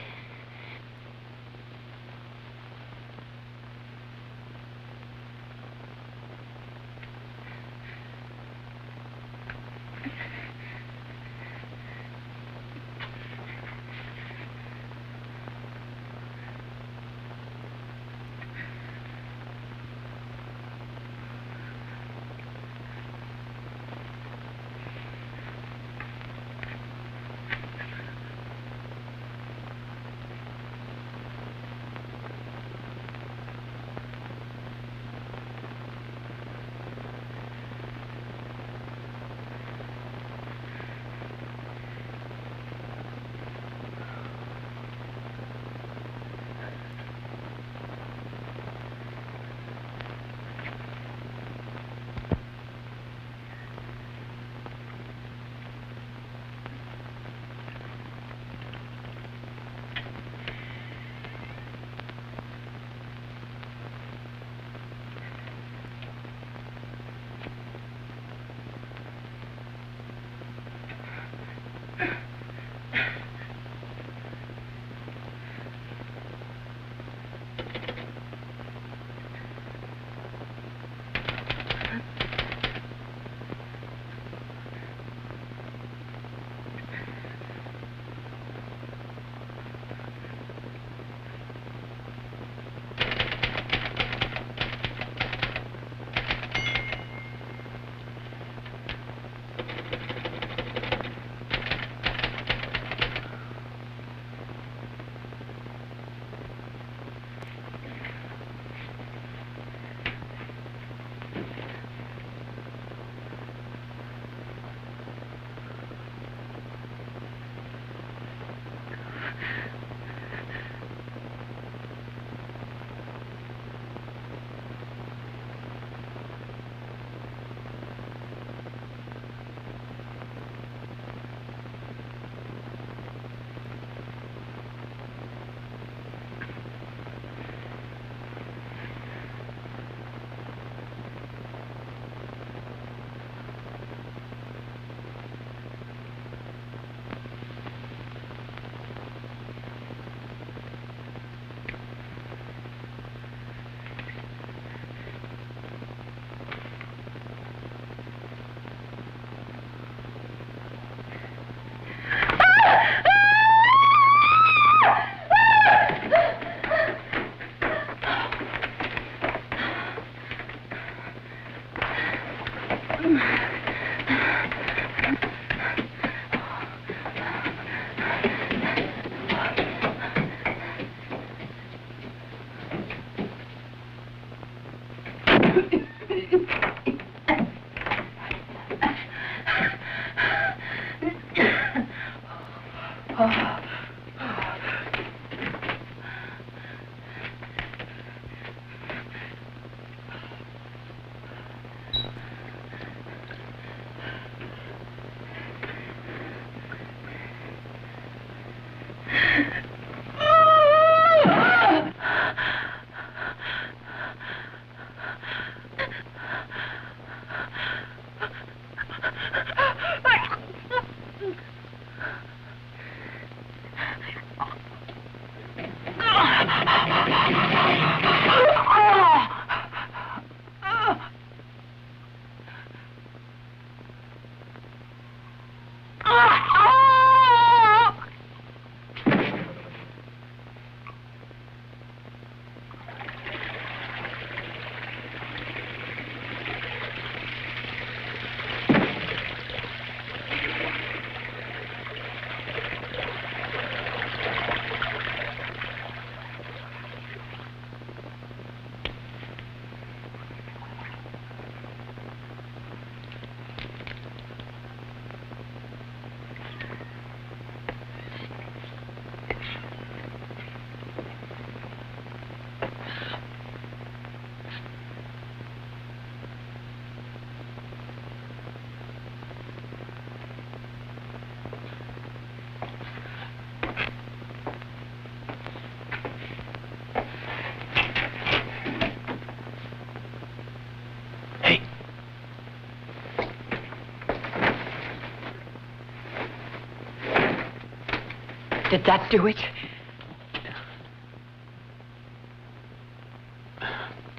Speaker 9: Did that do it?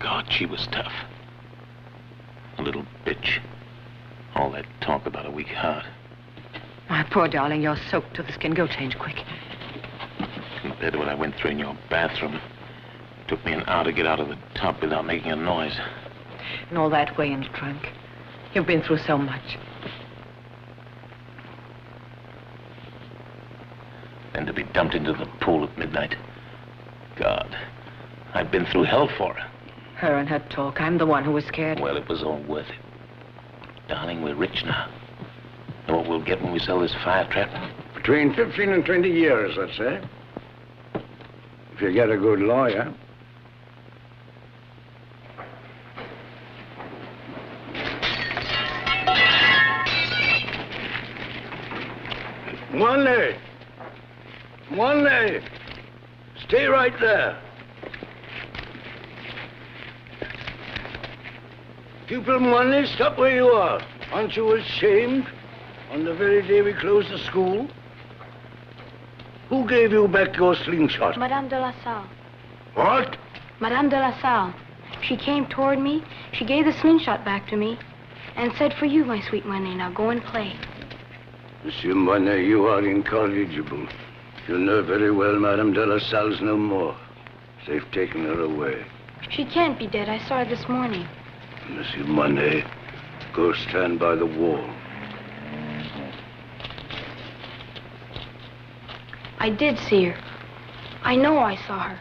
Speaker 6: God, she was tough. A little bitch. All that talk about a weak heart.
Speaker 9: My poor darling, you're soaked to the skin. Go change quick.
Speaker 6: Compared to what I went through in your bathroom, it took me an hour to get out of the tub without making a noise.
Speaker 9: And all that way in the trunk. You've been through so much.
Speaker 6: Then to be dumped into the pool at midnight. God, I've been through hell for her.
Speaker 9: Her and her talk. I'm the one who was scared.
Speaker 6: Well, it was all worth it. Darling, we're rich now. Know what we'll get when we sell this fire trap?
Speaker 1: Between 15 and 20 years, let's say. If you get a good lawyer. One day. Stay right there. Pupil Money, stop where you are. Aren't you ashamed? On the very day we closed the school? Who gave you back your slingshot?
Speaker 3: Madame Delassalle.
Speaker 1: What?
Speaker 3: Madame Delassalle. She came toward me, she gave the slingshot back to me, and said, for you, my sweet Money, now go and play.
Speaker 1: Monsieur Monet, you are incorrigible. You know very well Madame Delassalle's no more. They've taken her away.
Speaker 3: She can't be dead. I saw her this morning.
Speaker 1: Monsieur Monet, go stand by the wall.
Speaker 3: I did see her. I know I saw her.